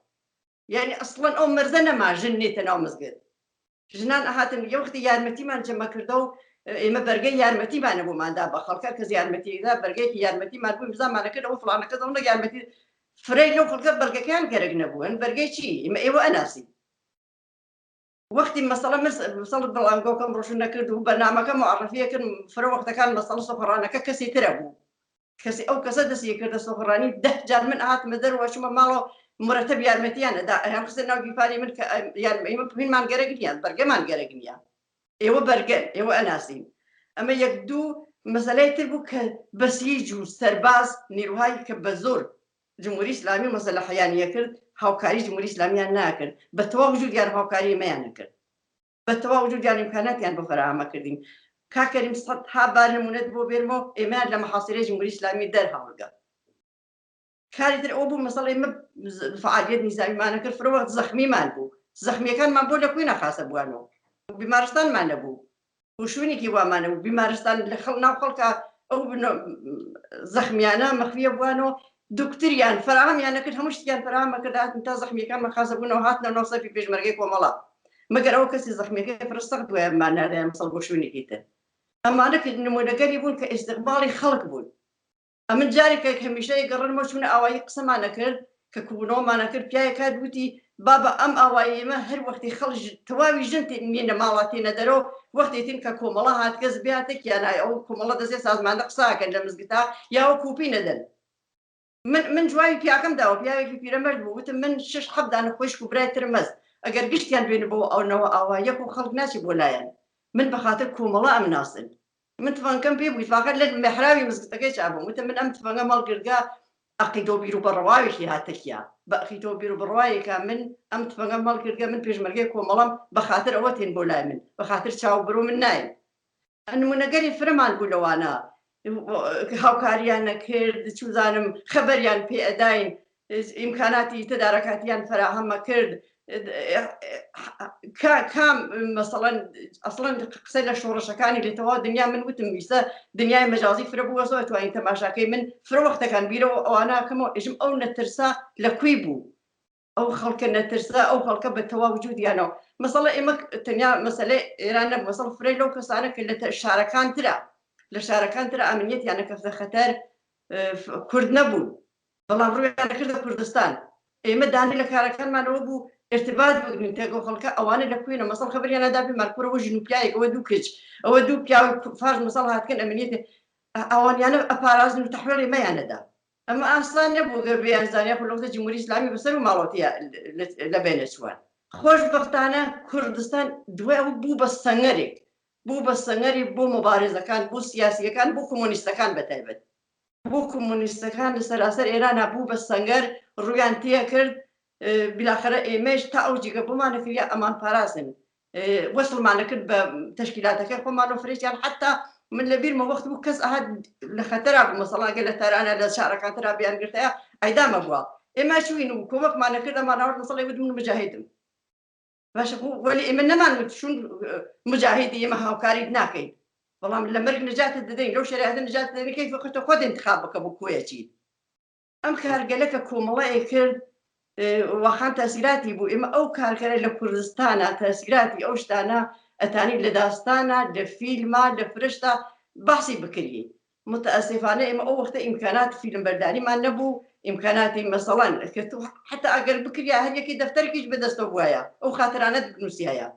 یعنی ئەسڵەن ئەو مەرزە نەما ژن نێتە ناو مزگت ژنان ئەهاتن یەوەختی یارمەتیمان جەمە کردە و ئێمە بەرگەی یارمەتیمانە بۆماندا بە خەڵکە کەس یارمەتیدا بەرگەیەکی یارمەتیمان بووی بزانمانەکرد ئەو فڵانەکە دەڵە یارمەتی فرەی لەو خەڵکە بەرگەکەیان گەرەک نەبوون بەرگەی چی ئێوە ئەناسی وەختی مەسەڵە مەسەڵ بەڵانگۆکەم ڕۆشن نەکرد و بەنامەکە معرفیەکرد فرە وەختەکان مەسەڵ سۆفڕانەکە کەسی ترە بوو کەسی ئەو کەسە دەستی کردە سۆفڕانی 10 جار من ئاتمە دەروەچمە ماڵەوە مرتب یارمەتیانەدا ئەیان قسە ناو بیپاری من کە ئێمە پێمان گەرەک نییان بەرگەمان گەرەک نییە ئێوە بەرگەن ئێوە ئەناسین ئەمە یەک دوو مەسەلەی تر بوو کە بەسیج و سەرباز نیروهای کە بە زۆر جمهوری ئیسلامی مەسەلە حەیانیە کرد هاوکاری جمهوری ئیسلامیان ناکرد بە تەواو وجودیان هاوکاری ئێمەیان نەکرد بە تەواو وجودیان ئیمکاناتیان بۆ فراهەمە کردین کاکەریم سەدها بار نمونەت بۆ بێرمەوە ئێمەیان لە مەحاسیرەی جمهوری ئیسلامی دەرهەڵگا کاری تر ئەو بوو مەسەڵی ئێمە فعالیت نیزامیمانە کرد فرەوەخت زەخمیمان بوو زەخمیەکانمان بۆ لە کوێ نەخاسە بووانەوە بیمارستانمان نەبوو و شوێنێکی وامانە بوو بیمارستان لە ناو خەڵکە ئەو زەخمیانە مەخفیە بووانەوە دکتریان فراهەمیان نەکرد هەموو شتیان فراهەمە کرد هاتن تا زەخمیەکان مەخاسە بوونەوە هاتنە ناو سەفی پێشمەرگەی کۆمەڵە مەگەر ئەو کەسی زەخمیەکەی فرە سەخت بووە مانادایان مەسەڵ بۆ شوێنێکی تر ئەمانە کە نمونەگەری بوون کە ئیستیقباڵی خەڵک بوون ئەمن جارێکە هەمیشە گەڕنمە چوونە ئاوایی قسەمانە کرد کە کوبنەوەمانە کرد پیاە کات وتی بابە ئەم ئاوایی ئێمە هەر وەختی خەڵک تەواوی ژن مێنە ماڵاتێنە دەرەوە وەختی تین کە کۆمەڵە هات کەس بێاتێک یانای ئەو کۆمەڵە دەستێ سازمانە قساکەن لە مزگتا یاوە کوپی نەدەن من جوای پیاکەم داوە پیاوێکی پیرەمەرد بوو وتم من 6 دانە خۆشک و برای ترمەز ئەگەر گشتیان بێنە بۆ ئەوەوە ئاوایەک و خەڵک ناچی بۆ لایەن من بەخاتر کۆمەڵە ئەم ناسن من تفانکەم پێ بوویت فاقەت لە مەحراوی مزگتەکەی چابووم وتم من ئەم تفەنگە مەڵگرگا ئەقیدۆ بیر و بەڕەواوێکی هاتەکیە بە ئەقیدۆ بیر و بڕواایەکە من ئەم تفەنگە مەڵگرگە من پێشمەرگەی کۆمەڵم بەخاتر ئەوە تێن بۆ لای من بەخاتر چاو بڕۆ من نایم نمونەگەری فرەمان بوو لەوانە هاوکاریان نەکرد چوزانم خەبەریان پێ ئەداین ئیمکاناتی تدارەکاتیان فراهەمە کرد کام مەسەڵەن ئەسڵەن قسە لە شۆڕەشەکانی لێتەوە دنیا من وتم ویسە دنیای مەجازی فرە بووە زۆر توانین تەماشاکەی من فرەوەختەکان بیرەوە ئەواناکەمەوە ئێژم ئەو نەترسا لەکوێ بوو ئەو خەڵکە نەترسا ئەو خەڵکە بە تەواو وجودیانەوە مەسەڵە ئێمە تەنیا مەسەلەی ئێران نەبوو مەسەڵ فرەی لەو کەسانە کە لە شارەکان ترە لە شارەکان ترە ئەمنیەتیانە کەفتە خەتەر کورد نەبوون بەڵام ڕوویان کردە کوردستان ئێمە دانی لە کارەکانمانەوە بوو ارتباط بگرین تێگە خەڵکە ئەوانە لەکوێنە مەسەڵ خەبەریانەدا بێ مارکوورەوە ژن و پیاەک ئەوە دوو کچ ئەوە دوو پیاوە فارز مەسەڵ هاتکەن ئەمنیەتێ ئەوانیانە ئەپارازن و تەحویڵ ئێمەیانەدا ئەمە ئاسان نەبوو گەر بێیان زانیا خولەوتە جمهوری ئیسلامی بەسەر و ماڵەتیە لە بینە چوان خۆشبەختانە کوردستان دوای بوو بە سەنگەرێک بوو بە سەنگەری بۆ مبارزەکان بۆ سیاسیەکان بۆ کۆمۆنیستەکان بەتایبەت بۆ کۆمۆنیستەکان لە سەراسەر ئێرانە بوو بە سەنگەر ڕویان تێ کرد بلاخرە ئێمەش تا ئەو جگە بمانەکریا ئەمان پارازن وەسڵمانە کرد بە تەشکیلاتەکە خۆمان و فرێکیان حتا من لە بیرمە وەخت بوو کەس ئاهات لە خەتەرا بوو مەسەڵاگە لە تارانە لە شارەکانترا بیانگرتەیە ئەیدامە بووە ئێمە چوین و کۆمەکمانە کرد ئەمانەوە مەسەڵی بدون مجاهدم باشە وەلی ئێمە نەمانوت چون مجاهدی ئێمە هاوکاریت ناکەین بەڵام لە مەرگ نجاتت دەدەین لەو شریعەتە نجات دەدەین کەیف وەختە خۆت انتخاب بکە بۆ کۆیەکی ئەم کارگەلەکە کۆمەڵەیە کرد واخان تاسیراتی بوو ئێمە ئەو کارکەرە لە کوردستانە تاسیراتی ئەو شتانە ئەتانی لە داستانە لە فیلمە لە فرشتە باسی بکرێ متأسفانە ئێمە ئەو وەختە ئیمکانات فیلم بەرداریمان نەبوو ئیمکاناتی مەسەڵەن کە تو حتا ئەگەر بکریا هەر یەکی دەفتەرێکیش بەدەستەوە بووایە ئەو خاترانە بنووسیایە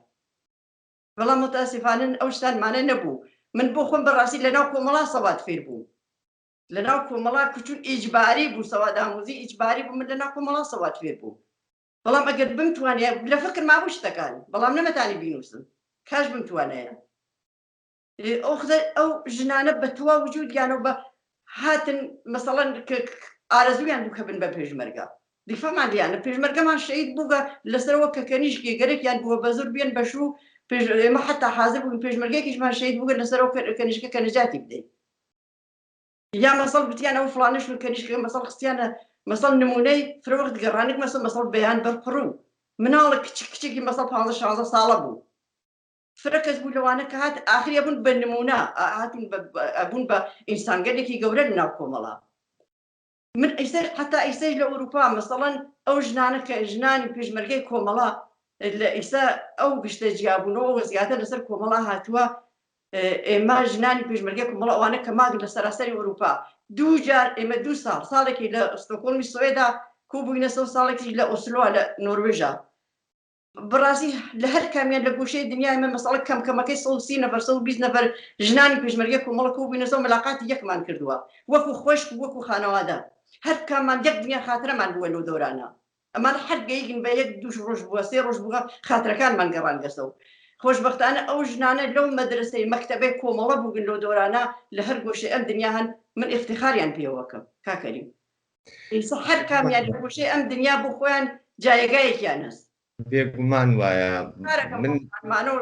بەڵام متأسفانە ئەو شتانمانە نەبوو من بۆ خۆم بەڕاستی لەناو کۆمەڵا سەوات فێر بوو لەناو کۆمەڵا کوچون ئیجباری بوو سەواد ئاموزی ئیجباری بوو من لەناو کۆمەڵا سەواد فێر بوو بەڵام ئەگەر بمتوانێ لە فکر مابوو شتەکان بەڵام نەمەتانی بینوسم کاش بمتوانەیە ئەو ژنانە بە تەواو وجودیانەوە بە هاتن مەسەڵەن ئارەزویان بوو کە بن بە پێشمەرگە دیفەمان دیانە پێشمەرگەمان شەید بووگە لەسەرەوە کە کەنیشکی گەرەکیان بووە بە زۆر بێن بەشوو ئێمە حتا حاضر بوون پێشمەرگێکیشمان شەید بووگە لەسەرەوە کەنیشکە کە نەجاتی بدەین یا مەسەڵ بتیان ئەو فڵانش و کەنیشکە مەسەڵ خستیانە مەسەڵ نمونەی فرەوەخت گەڕانێک مەسەڵ بەیان بەرپڕوو مناڵە کچێکی مەسەڵ 15-16 ساڵە بوو فرەکەس بوو لەوانە کە هات ئاخری ئەبوون بە نمونە ئەبوون بە ئینسانگەلێکی گەورە لەناو کۆمەڵا من حتا ئیسەی لە ئەوروپا مەسەڵەن ئەو ژنانە کە ژنانی پێشمەرگەی کۆمەڵا لە ئیسا ئەو گشتە جیابوونەوە زیاتر لەسەر کۆمەڵا هاتووە ئێمە ژنانی پێشمەرگەی کۆمەڵا ئەوانە کە ماگن لە سەراسەری ئەوروپا دوو جار ئێمە 2 ساڵ ساڵێکی لە ستۆکۆڵمی سوێدا کوبووینە سەو ساڵێکی لە ئۆسلۆ لە نۆروێژا بەڕاستی لە هەر کامیان لە گوشەی دنیای ئێمە مەسەڵە کەمەکەی 130 نەفەر 120 نەفەر ژنانی پێشمەرگەی کۆمەڵە کوبووینە سەو ملاقاتی یەکمان کردووە وەکو خۆشک وەکو خانەوادە هەر کامان یەک دنیا خاترەمان بووە لەو دەورانە ئەمان هەر گەیگن بە 1-2 ڕۆژ بووە 3 ڕۆژ بووە خاترەکانمان گەڕانگەسە و خۆشبەختانە ئەو ژنانە لەو مەدرسەی مەکتەبەی کۆمەڵە بووگن لەو دۆرانە لە هەر گۆشەی ئەم دنیا هەن من ئفتیخاریان پێوەکەم کاکەریم ئیسا هەر کامیان لە گۆشەی ئەم دنیا بۆ خۆیان جایگایەکیان هەست بێگومان وایە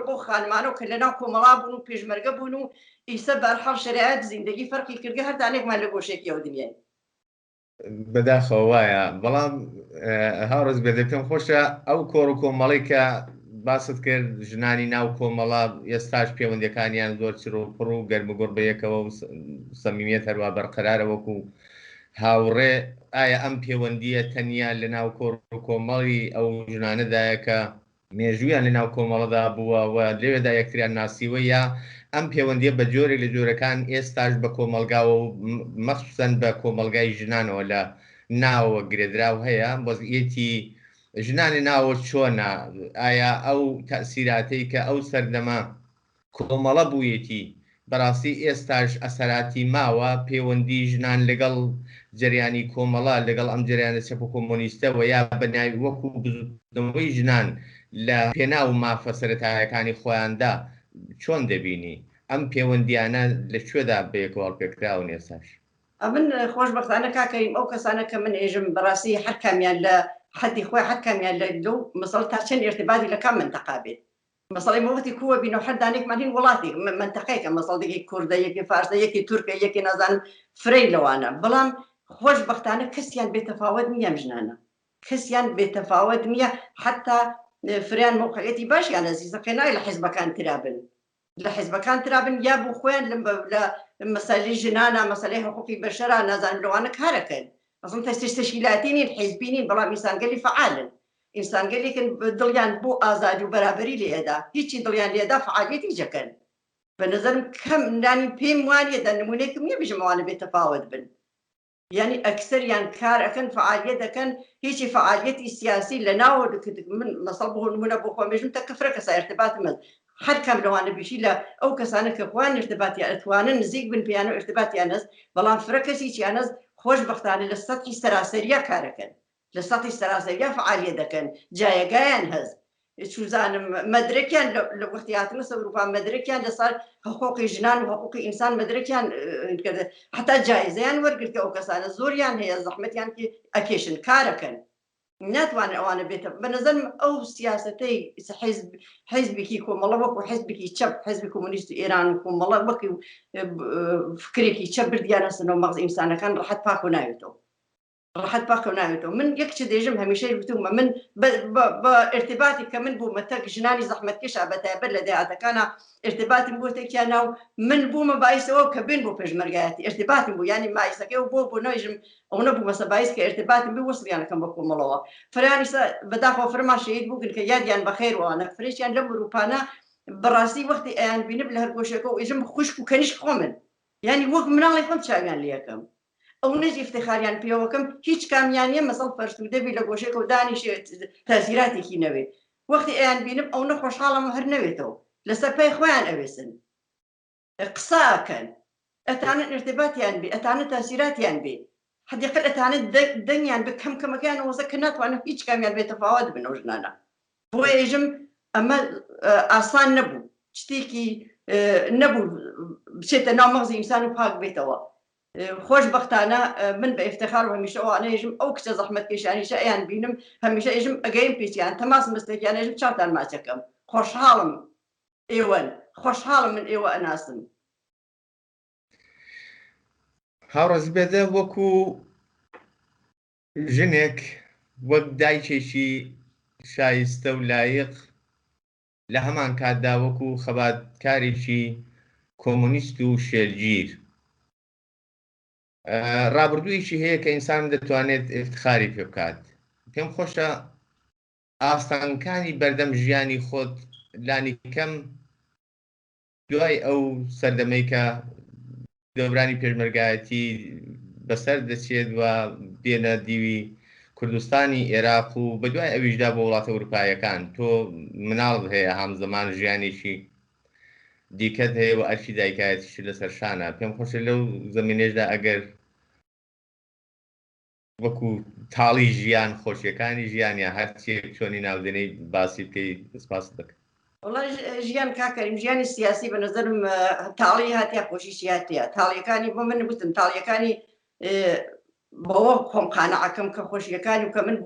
بۆ خانمانەوە کە لەناو کۆمەڵا بوون و پێشمەرگە بوون و ئیسا بەرحەڵ شەریعەت زیندگی فەرقی کردگە هەردانێکمان لە گۆشێکی ئەو دنیای بەداخەوە وایە بەڵام هاوڕز بێدەکەم خۆشە ئەو کۆڕ و کۆمەڵی کە باست کرد ژنانی ناو کۆمەڵا ئێستاش پەیوەندیەکانیان زۆر چرۆپڕ و گەرمگۆڕ بەیەکەوە و سەمیمیەت هەروە بەرقەرارە وەکو هاوڕێ ئایا ئەم پەیوەندیە تەنیا لە ناو کۆڕ و کۆمەڵی ئەو ژنانەدایە کە مێژویان لە ناو کۆمەڵەدا بووە و لەوێدا یەکتریان ناسیوە یا ئەم پەیوەندیە بە جۆرێک لە جۆرەکان ئێستاش بە کۆمەلگاوە و مەخصوسەن بە کۆمەلگای ژنانەوە لە ناوە گرێدراو هەیە وەزعیەتی ژنانی ناوە چۆنە ئایا ئەو تەسیراتەی کە ئەو سەردەمە کۆمەڵە بوویەتی بەڕاستی ئێستاش ئەسەراتی ماوە پەیوەندی ژنان لەگەڵ جریانی کۆمەڵە لەگەڵ ئەم جریانە چەپ و کۆمۆنیستەوە یا بەناوی وەکو بزوتنەوەی ژنان لە پێناو مافە سەرەتایەکانی خۆیاندا چۆن دەبینی ئەم پەیوەندیانە لەکوێدا بەیەکەوەڵ پێکراون ئێستاش من خۆشبەختانە کاکەیم ئەو کەسانە کە من ئێژم بەڕاستی هەر کامیان لە حەدی خۆی هەر کامیان لەو مەسەڵ تا چەند ارتباطی لە کام منتەقا بێت مەسەڵی مەوەتی کووە بینەوە هەردانێکمان هین وڵاتی منتەقەیەکە مەسەڵێکی کوردە یەکی فارسە یەکی تورکە یەکی نازانم فرەی لەوانە بەڵام خۆشبەختانە کەسیان بێتەفاوت نییە ژنانە کەسیان بێتەفاوت نییە حتا فریان موقعەتی باشیان ئەزیزەکە نای لە حیزبەکان ترابن لە حیزبەکان ترابن یا بوو خۆیان لە مەسەلەی ژنانە مەسەلەی حقوقی بەشەرە نازان لەوانە کارەکەن ئەسڵ تەشکیلاتی نین حیزبی نین بەڵام ئینسانگەلی فعالن ئینسانگەلێکن دڵیان بۆ ئازادی و بەرابەری لێدا هیچی دڵیان لێدا فعالیەتی جەکەن بە نەزەرم کەم نانی پێم وانێدا نمونەیەکم نییە بژمەوانە بێتەفاوت بن یعنی ئەکسەریان کار ئەەکەن فعالیت دەکەن هیچی فعالیەتی سیاسی لە ناوە من مەسەڵ بۆ نمونە بۆ خۆمێژم تە کەفرە کەسا ارتباطمە هەر کەم لەوانە بیشی لە ئەو کەسانە کە خوان ارتباطی ئەتوانن نزیک بن پیانە ارتباطیان هەست بەڵام فرە کەسییان هەست خۆشبەختانە لە سەطحی سەراسەریە کارەکەن لە سەطحی سەراسەریە فعالیت دەکەن جایگایان هەست چوزانم مەدرکیان لە وەختیاتنە ئەوروپا مەدرکیان لەسەر حقوقی ژنان و حقوقی ئینسان مەدرکیان حتا جایزەیان وەرگرتە ئەو کەسانە زۆریان هەیە زەحمەتیان ئەکێشن کارەکەن ناتوانێت ئەوانە بێتە بە نەزەرم ئەو سیاسەتەی حیزبێکی کۆمەڵە وەکو حیزبێکی چەپ حیزبی کۆمۆنیستی ئێران و کۆمەڵە وەکی فکرێکی چەپ بردیانە سنەوە مەغز ئینسانەکان ڕەحەت پاک و ناوێتەوە ڕەحەت پاک و ناوێتەوە من یەک چ دێژم هەمیشەی وتومە من بە ارتباطی کە من بوو مەتەک ژنانی زەحمەتکێشە بەتایبەت لە دەهاتەکانە ارتباطیم بۆ تێکیانە و من بوومە باعیسەوە کە بین بۆ پێشمەرگایەتی ارتباطیم بوو ینی مایسەکەی و بۆ نەوێژم ئەو نەبوو مەسە باعیس کە ارتباطیم بوو وەسڵیانەکەم بە کۆمەڵەوە فریانیسە بەداخەوە فرما شەهید بووگن کە یادیان بەخێرەوەوانە فرێکیان لە مروپانە بەڕاستی وەختی ئەیان بینب لە هەر گۆشەکە و ئێژم خوشک و کەنیشک خۆمن ینی وەک مناڵی خۆم چاویان لێەکەم ئەو نەجی افتخاریان پێوەکەم هیچ کامیانیە مەسەڵ فەرستودەبی لە گۆشێکە و دانیش تاسیراتێکی نەوێت وەختی ئەیان بینم ئەو نەخۆشحاڵم هەر نەوێتەوە لەسەر پای خۆیان ئەوێسن قساکەن ئەتانە ارتباطیان بێ ئەتانە تاسیراتیان بێ حدیقل ئەتانە دەنگیان بە کەم کەمەکان وەزە کە ناتوانێت هیچ کامیان بێت تەفاوت بن ئەو ژنانە بۆ ئێژم ئەمە ئاسان نەبوو شتێکی نەبوو بچێتە ناو مەغزی ئینسان و پاک بێتەوە خۆشبەختانە من بە ئفتخار و هەمیشە ئەوانەیژم ئەو کچە زەحمەت کێشانیشە ئەیان بینم هەمیشە ئێژم ئەگەیم پێچیان تەماس مستێکیان ئێژم چاوتان ماچەکەم خۆشحاڵم ئێوەن خۆشحاڵم من ئێوە ئەناسم هاوڕێزی بێدە وەکو ژنێک وەک دایکێکی شایستە و لایق لە هەمان کاتدا وەکو خەباتکارێکی کۆمونیست و شێرگیر ڕابردوویەکی هەیە کە ئینسان دەتوانێت افتخاری پێ بکات پێم خۆشە ئاستانکانی بەردەم ژیانی خۆت لانی کەم دوای ئەو سەردەمەی کە دەورانی پێشمەرگایەتی بەسەر دەچێت و دێنە دیوی کوردستانی عێراق و بە دوای ئەویشدا بۆ وڵاتە ئەوروپایەکان تۆ مناڵت هەیە هەمزەمان ژیانێکی دیکەت هەیە و ئەرکی دایکایەتیشی لەسەر شانە پێم خۆشە لەو زەمینێشدا ئەگەر وەکو تاڵی ژیان خۆشیەکانی ژیانیا هەرچێک چۆنی ناودێنەی باسی پێی دەسپاس دەکەن وڵای ژیان کاکەریم ژیانی سیاسی بە نەزەرم تاڵی هاتیە خۆشیشی هاتیە تاڵیەکانی بۆ من گوتم تاڵیەکانی بەوە خۆم قانەعەکەم کە خۆشیەکانی و کە من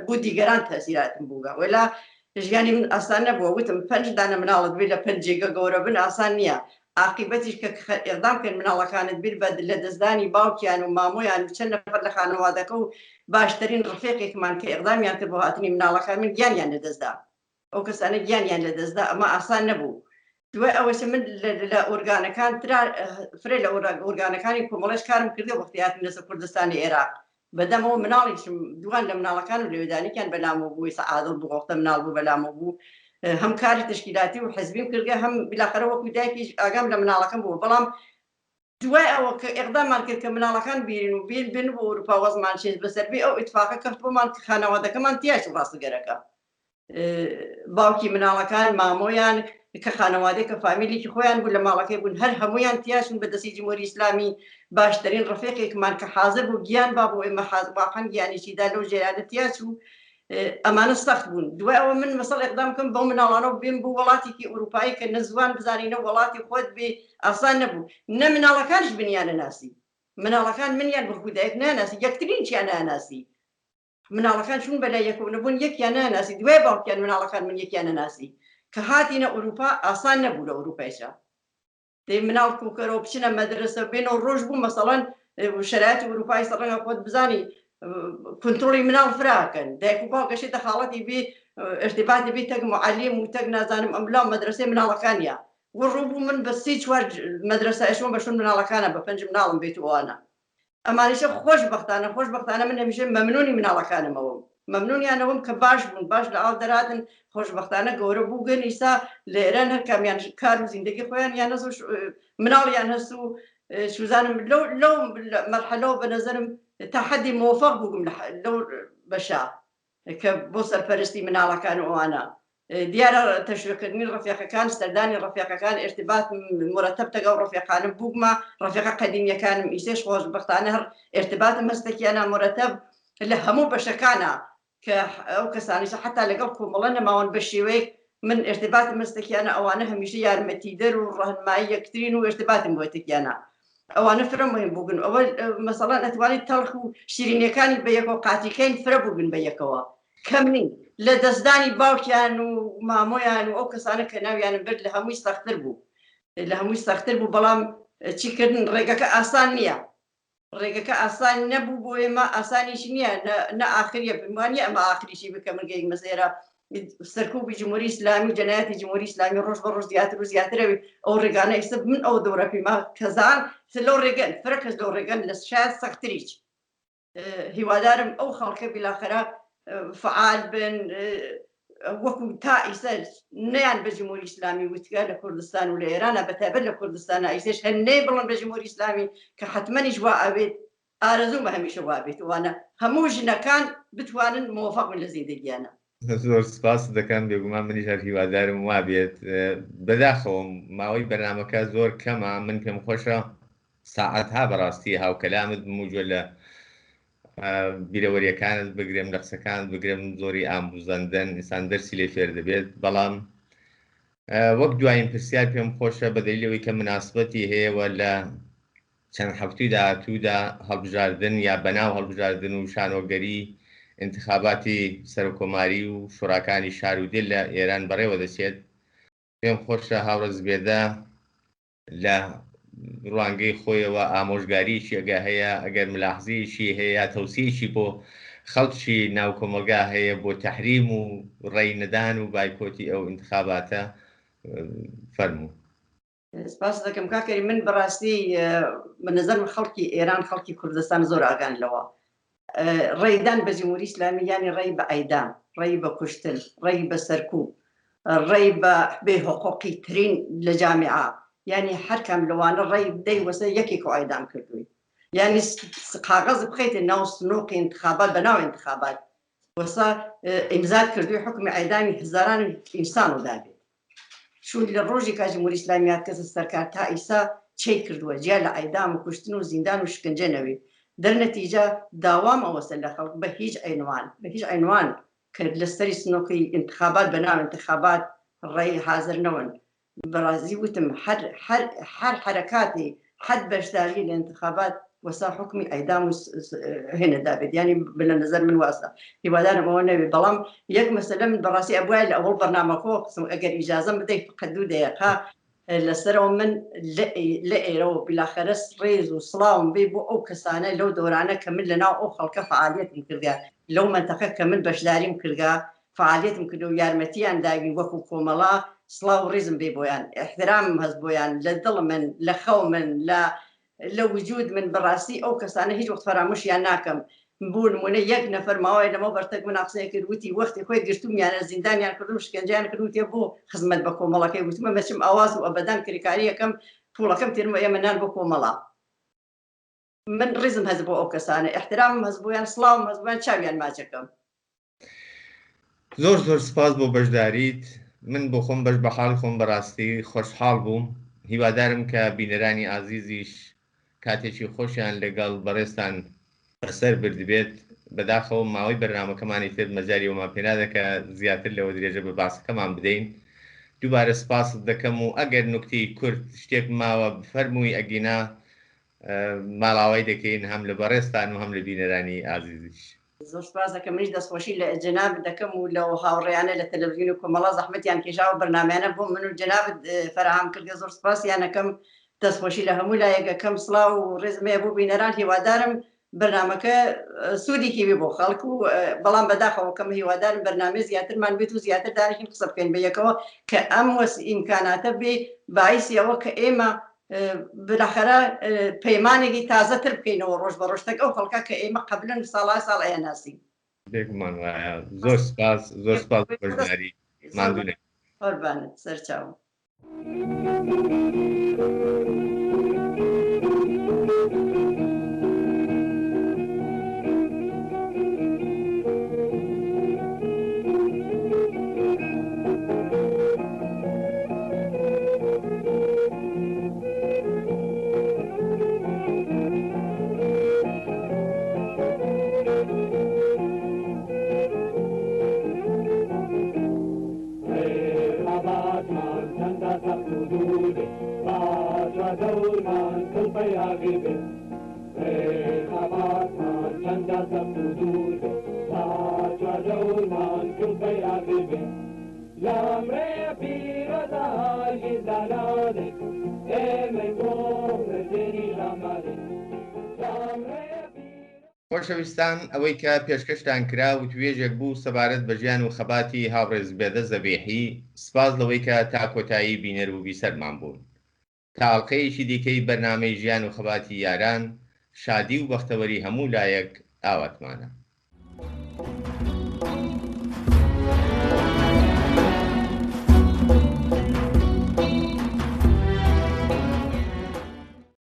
بوو دیگەران تەسیراتم بووگە وەلا ژیانی من ئاسان نەبووە وتم 5 دانە مناڵت بێت لە 5 جێگە گەورە بن ئاسان نییە عاقبەتیش کە ئێقدام کردن مناڵەکانت بیر بە لە دەستدانی باوکیان و مامۆیان چەند نەفەر لە خانەوادەکە و باشترین ڕفێقێکمان کە ئێقدامیان کرد بۆ هاتنی مناڵەکان من گیانیان لەدەستدا ئەو کەسانە گیانیان لەدەستدا ئەمە ئاسان نەبوو دوای ئەوەش من لە ئۆرگانەکان فرێ لە ئۆرگانەکانی کۆمەڵێش کارم کردی وەختی هاتم لەسەر کوردستانی عێراق بەدەمەوە مناڵیشم دوان لە مناڵەکان و لێوێدانێکیان بەلامەوە بووی سەعادڵ بووختە مناڵ بوو بەلامە بوو هەم کاری تشکیلاتی و حزبیم کردگە هەم بلاخەرە وەکو دایکی ئاگام لە مناڵەکەم بوو بەڵام دوای ئەوە کە ئێقدامان کرد کە مناڵەکان بیرن و بیر بن بۆ ئەوروپا وەزمان چێت بەسەربێ ئەو ئیتفاقە کەوت بۆمان کە خانەوادەکەمان تیاش ڕاستگەرەکە باوکی مناڵەکان مامۆیان کە خانەوادەی کە فامیلێکی خۆیان بوو لە ماڵەکەی بوون هەر هەمویان تیاشن بە دەستی جمهوری ئیسلامی باشترین ڕفێقێکمان کە حاضر بوو گیان با بۆ ئێمە واقعەن گیانێکیدا لەو جێرانە تیاچ و ئەمانە سەخت بوون دوای ئەوە من مەسەڵ ئێقدام بکەم بەو مناڵانە و بێن بوو وڵاتێکی ئەوروپایی کە نەزوان بزانینە وڵاتی خۆت بێ ئاسان نەبوو نە مناڵەکانش بنیانە ناسی مناڵەکان منیان بەخودایەک ناناسی یەکترین چیان ناناسی مناڵەکان چون بەلای یەکەوە نەبوون یەکیان ناناسی دوای باوکیان مناڵەکان من یەکیان نەناسی کە هاتینە ئەوروپا ئاسان نەبوو لە ئەوروپایشە دەی مناڵ کوکەرەوە بچنە مەدرسە بێنەوە ڕۆژ بوو مەسەڵەن شرایەتی ئەوروپای سەڕەنگە خۆت بزانی کنترۆلی مناڵ فراکەن دایک و باوکەشی دەخاڵەتی بێ ارتباطی بێ تەک معلم و تەک نازانم ئەملا مەدرسەی مناڵەکانیە وڕوو بوو من بە 3-4 مەدرسە ئەشۆم بەشون مناڵەکانە بە 5 مناڵم بێت وانە ئەمانیشە خۆشبەختانە من هەمیشە مەمنونی مناڵەکانمەوە مەمنونیانەوەم کە باش بوون باش لە ئاو دەراتن خۆشبەختانە گەورە بووگەن ئیسا لە ئێران هەر کامیان کار و زیندگی خۆیان یان هەست مناڵیان هەست و سوزانم لەو مەرحەلەوە بە نەزەرم تا حەدی مۆفەق بووم لەو بەشا کە بۆ سەرپەرستی مناڵەکان ئەوانە دیارە تەشویقکردنی ڕفێقەکان سەردانی ڕفێقەکان ارتباط مرتب تەگەڵ ڕفێقانم بوومە ڕفێقە قەدیمیەکانم ئیسێش خۆشبەختانە هەر ارتباطم هەستێکیانە مرتب لە هەموو بەشەکانە کە ئەو کەسانیشە حتا لەگەڵ کۆمەڵە نەماوەن بە شێوەیەک من ارتباطم هەستێکیانە ئەوانە هەمیشە یارمەتیدەر و ڕەهنمایی یەکترین و ارتباطم بۆتێکیانە ئەوانە فرە مهم بووبن ئەوە مەسەڵەن ئەتوانیت تەڵخ و شیرینیەکانی بە یەکەوە قاتیکەین فرە بووبن بە یەکەوە کەم نین لە دەستدانی باوکیان و مامۆیان و ئەو کەسانە کە ناویانم برد لە هەمووی سەختتر بوو بەڵام چیکردن ڕێگەکە ئاسان نییە ڕێگەکە ئاسان نەبوو بۆ ئێمە ئاسانیشی نییە نە ئاخریە بمانە ئەمە ئاخریشی بکە منگەی مەسێرە سەرکوبی جمهوری ئیسلامی جەنایەتی جمهوری ئیسلامی ڕۆژ بە ڕۆژ زیاتر و زیاترەوی ئەو ڕێگانە ئێستا من ئەو دەورە پێما کەزان لەو ڕێگەن فرە کەس لەو ڕێگەن لە شاید سەختتریچ هیوادارم ئەو خەڵکە بیلاخەرە فعال بن وەکو تا ئیسا نەیان بە جمهوری ئیسلامی وتگە لە کوردستان و لە ئێرانە بەتابەت لە کوردستانە ئیسش هەنێ بڵن بە جمهوری ئیسلامی کە حتمەنیش وا ئەوێت ئارەزوو بە هەمیشە وابێت وانە هەموو ژنەکان بتوانن موفق بن لە زیندگیانە زۆر سپاس دەکەم بێگومان منیش هەر هیوادارم وابێت بەداخەوە ماوەی بەرنامەکە زۆر کەمە من پێم خۆشە ساعەتها بەڕاستی هاوکەلامت بموجۆ لە بیرەوەریەکانت بگرێم لە قسەکانت بگرێم زۆری ئاموزەندەن ئینسان دەرسی لێ فێر دەبێت بەڵام وەک دوایین پرسیار پێم خۆشە بە دلیلەوەی کە مناسبەتی هەیەوە لە چەند هەفتووی داهاتوودا هەڵبژاردن یا بەناو هەڵبژاردن و شانۆگەری انتخاباتی سەرۆکۆماری و شوڕاکانی شار و دل لە ئێران بەڕێوە دەچێت پێم خۆشە هاوڕە زبێدە لە ڕوانگەی خۆیەوە ئامۆژگاریشی ئەگە هەیە ئەگەر ملاحزەیەکی هەیە یا تەوسیەکی بۆ خەڵکی ناو کۆمەلگا هەیە بۆ تەحریم و ڕێی نەدان و بایکۆتی ئەو انتخاباتە فەرموو. سپاس دەکەم کاکەری من بەڕاستی بەنظرم خەڵکی ئێران خەڵکی کوردستان زۆر ئاگان لەوە ڕێدان بە جمهوری ئیسلامی یانی ڕێی بە ئەیدام ڕێی بە کوشتن ڕێی بە سەرکوب ڕێی بە بێحقوقی ترین لە جامعە یعنی هەر کەم لەوانە ڕێی بدەی وەسە یەکێک و ئەیدام کردووی یعنی قاغەز بخەیتە ناو سنووقی انتخابات بەناو انتخابات وەسە ئیمزات کردووی حکمی ئەیدامی هزاران ئینسان و دابێت چون لە ڕۆژی کا جمهوری ئیسلامی هاتکەسە سەرکار تا ئیسا چی کردووە جیا لە ئەیدام و کوشتن و زیندان و شکنجەنەوەی دەرنەتیجە داوام ئەوەسە لە خەڵک بە هیچ عنوان کە لەسەری سنووقی انتخابات بەناو انتخابات ڕێی حاضر نەوەن بەڕازی وتم هەر حرەکاتی حد بەشداری لە انتخابات وەسا حکمی ئەیدام و هێنە دابێت ینی بلە نظر من واسە هیوادارم ئەوە نەوێت بەڵام یەک مەسەلە من بەڕاستی ئەبووە لە ئەوڵ بەرنامەکۆ قسم ئەگەر ئیجازەم بدەیت فقط 2 دقیقە لەسەرەوە من لە ئێرەوە بلاخەرە ڕێز و سڵاوم بێ بۆ ئەو کەسانە لەو دۆرانە کە من لەناو ئەو خەڵکە فعالیەتم کردگا لەو منتەقە کە من بەشداریم کردگا فعالیەتم کردو و یارمەتیان داوین وەکو کۆمەڵا سڵاو و ڕێزم بێ بۆیان احترامم هەست بۆیان لە دڵ من لە خەو من لە وجود من بەڕاستی ئەو کەسانە هیچ وەخت فەرامۆشیان ناکەم بوو نمونە یەک نەفەر ماوەیە لەمە بەرتەک من قسەیە کرد وتی وەختی خۆی گرتومیانە زیندانیان کردم شکنجیان کرد وتێ بۆ خزمەت بە کۆمەڵەکەی وتمە مەچم ئاواز و ئەبەدان کریکاری یەکەم پوڵەکەم تێرمە ئێمە نان بۆ کۆمەڵا من ڕێزم هەز بۆ ئەو کەسانە احترامم هەز بۆیان سڵاوم هەز بۆیان چاویان ماچەکەم. زۆر زۆر سپاس بۆ بەشداریت من بۆ خۆم بەش بە حاڵی خۆم بەڕاستی خۆشحاڵ بووم هیوادارم کە بینەرانی ئازیزیش کاتێکی خۆشیان لەگەڵ بەڕێستان بەسەر بردبێت بەداخەوە ماوەی بەرنامەکەمانی تر مەجاری ومان پێ نادەکە زیاتر لەوە درێژە بە باسەکەمان بدەین دووبارە سپاست دەکەم و ئەگەر نوکتەی کورد شتێک ماوە بفەرمووی ئەگینا ماڵاوای دەکەین هەم لە بەڕێستان و هەم لە بینەرانی ئازیزیش. زۆر سپاس دەکەم منیش دەستخۆشی لە جەناب دەکەم و لەو هاوڕێیانە لە تەلەڤیزیون و کۆمەڵا زەحمەتیان کێشاوە بەرنامەیانە بۆ من و جەنابت فەرهام کردە زۆر سپاسیانەکەم دەستخۆشی لە هەموو لایەکەکەم سڵاو و ڕێزمەیە بۆ بینەران هیوادارم بەرنامەکە سوودێکی بێ بۆ خەڵک و بەڵام بەداخەوە کەم هیوادارم بەرنامە زیاترمان بێت و زیاتر دانیشین قسە بکەین بە یەکەوە کە ئەم ئیمکاناتە بێ باعیسی ئەوە کە ئێمە بالاخره پەیمانێکی تازەتر بکەینەوە ڕۆژ بە ڕۆژتەک ئەو خەڵکە کە ئێمە قەبلەن ساڵای ساڵ ئەیەناسی. بێگومان وایە زۆر سپاس بەشداری ماندوونێ قوربانت سەرچاو. خۆشەویستان ئەوەی کە پێشکەشتان کرا و توێژێک بوو سەبارەت بە ژیان و خەباتی هاوڕێز بێدە زەبیحی سپاس لەوەی کە تا کۆتایی بینەر و بیسەرمان بوون تا ئەڵقەیەکی دیکەی بەرنامەی ژیان و خەباتی یاران شادی و بەختەوەری هەموو لایەک ئاواتمانە.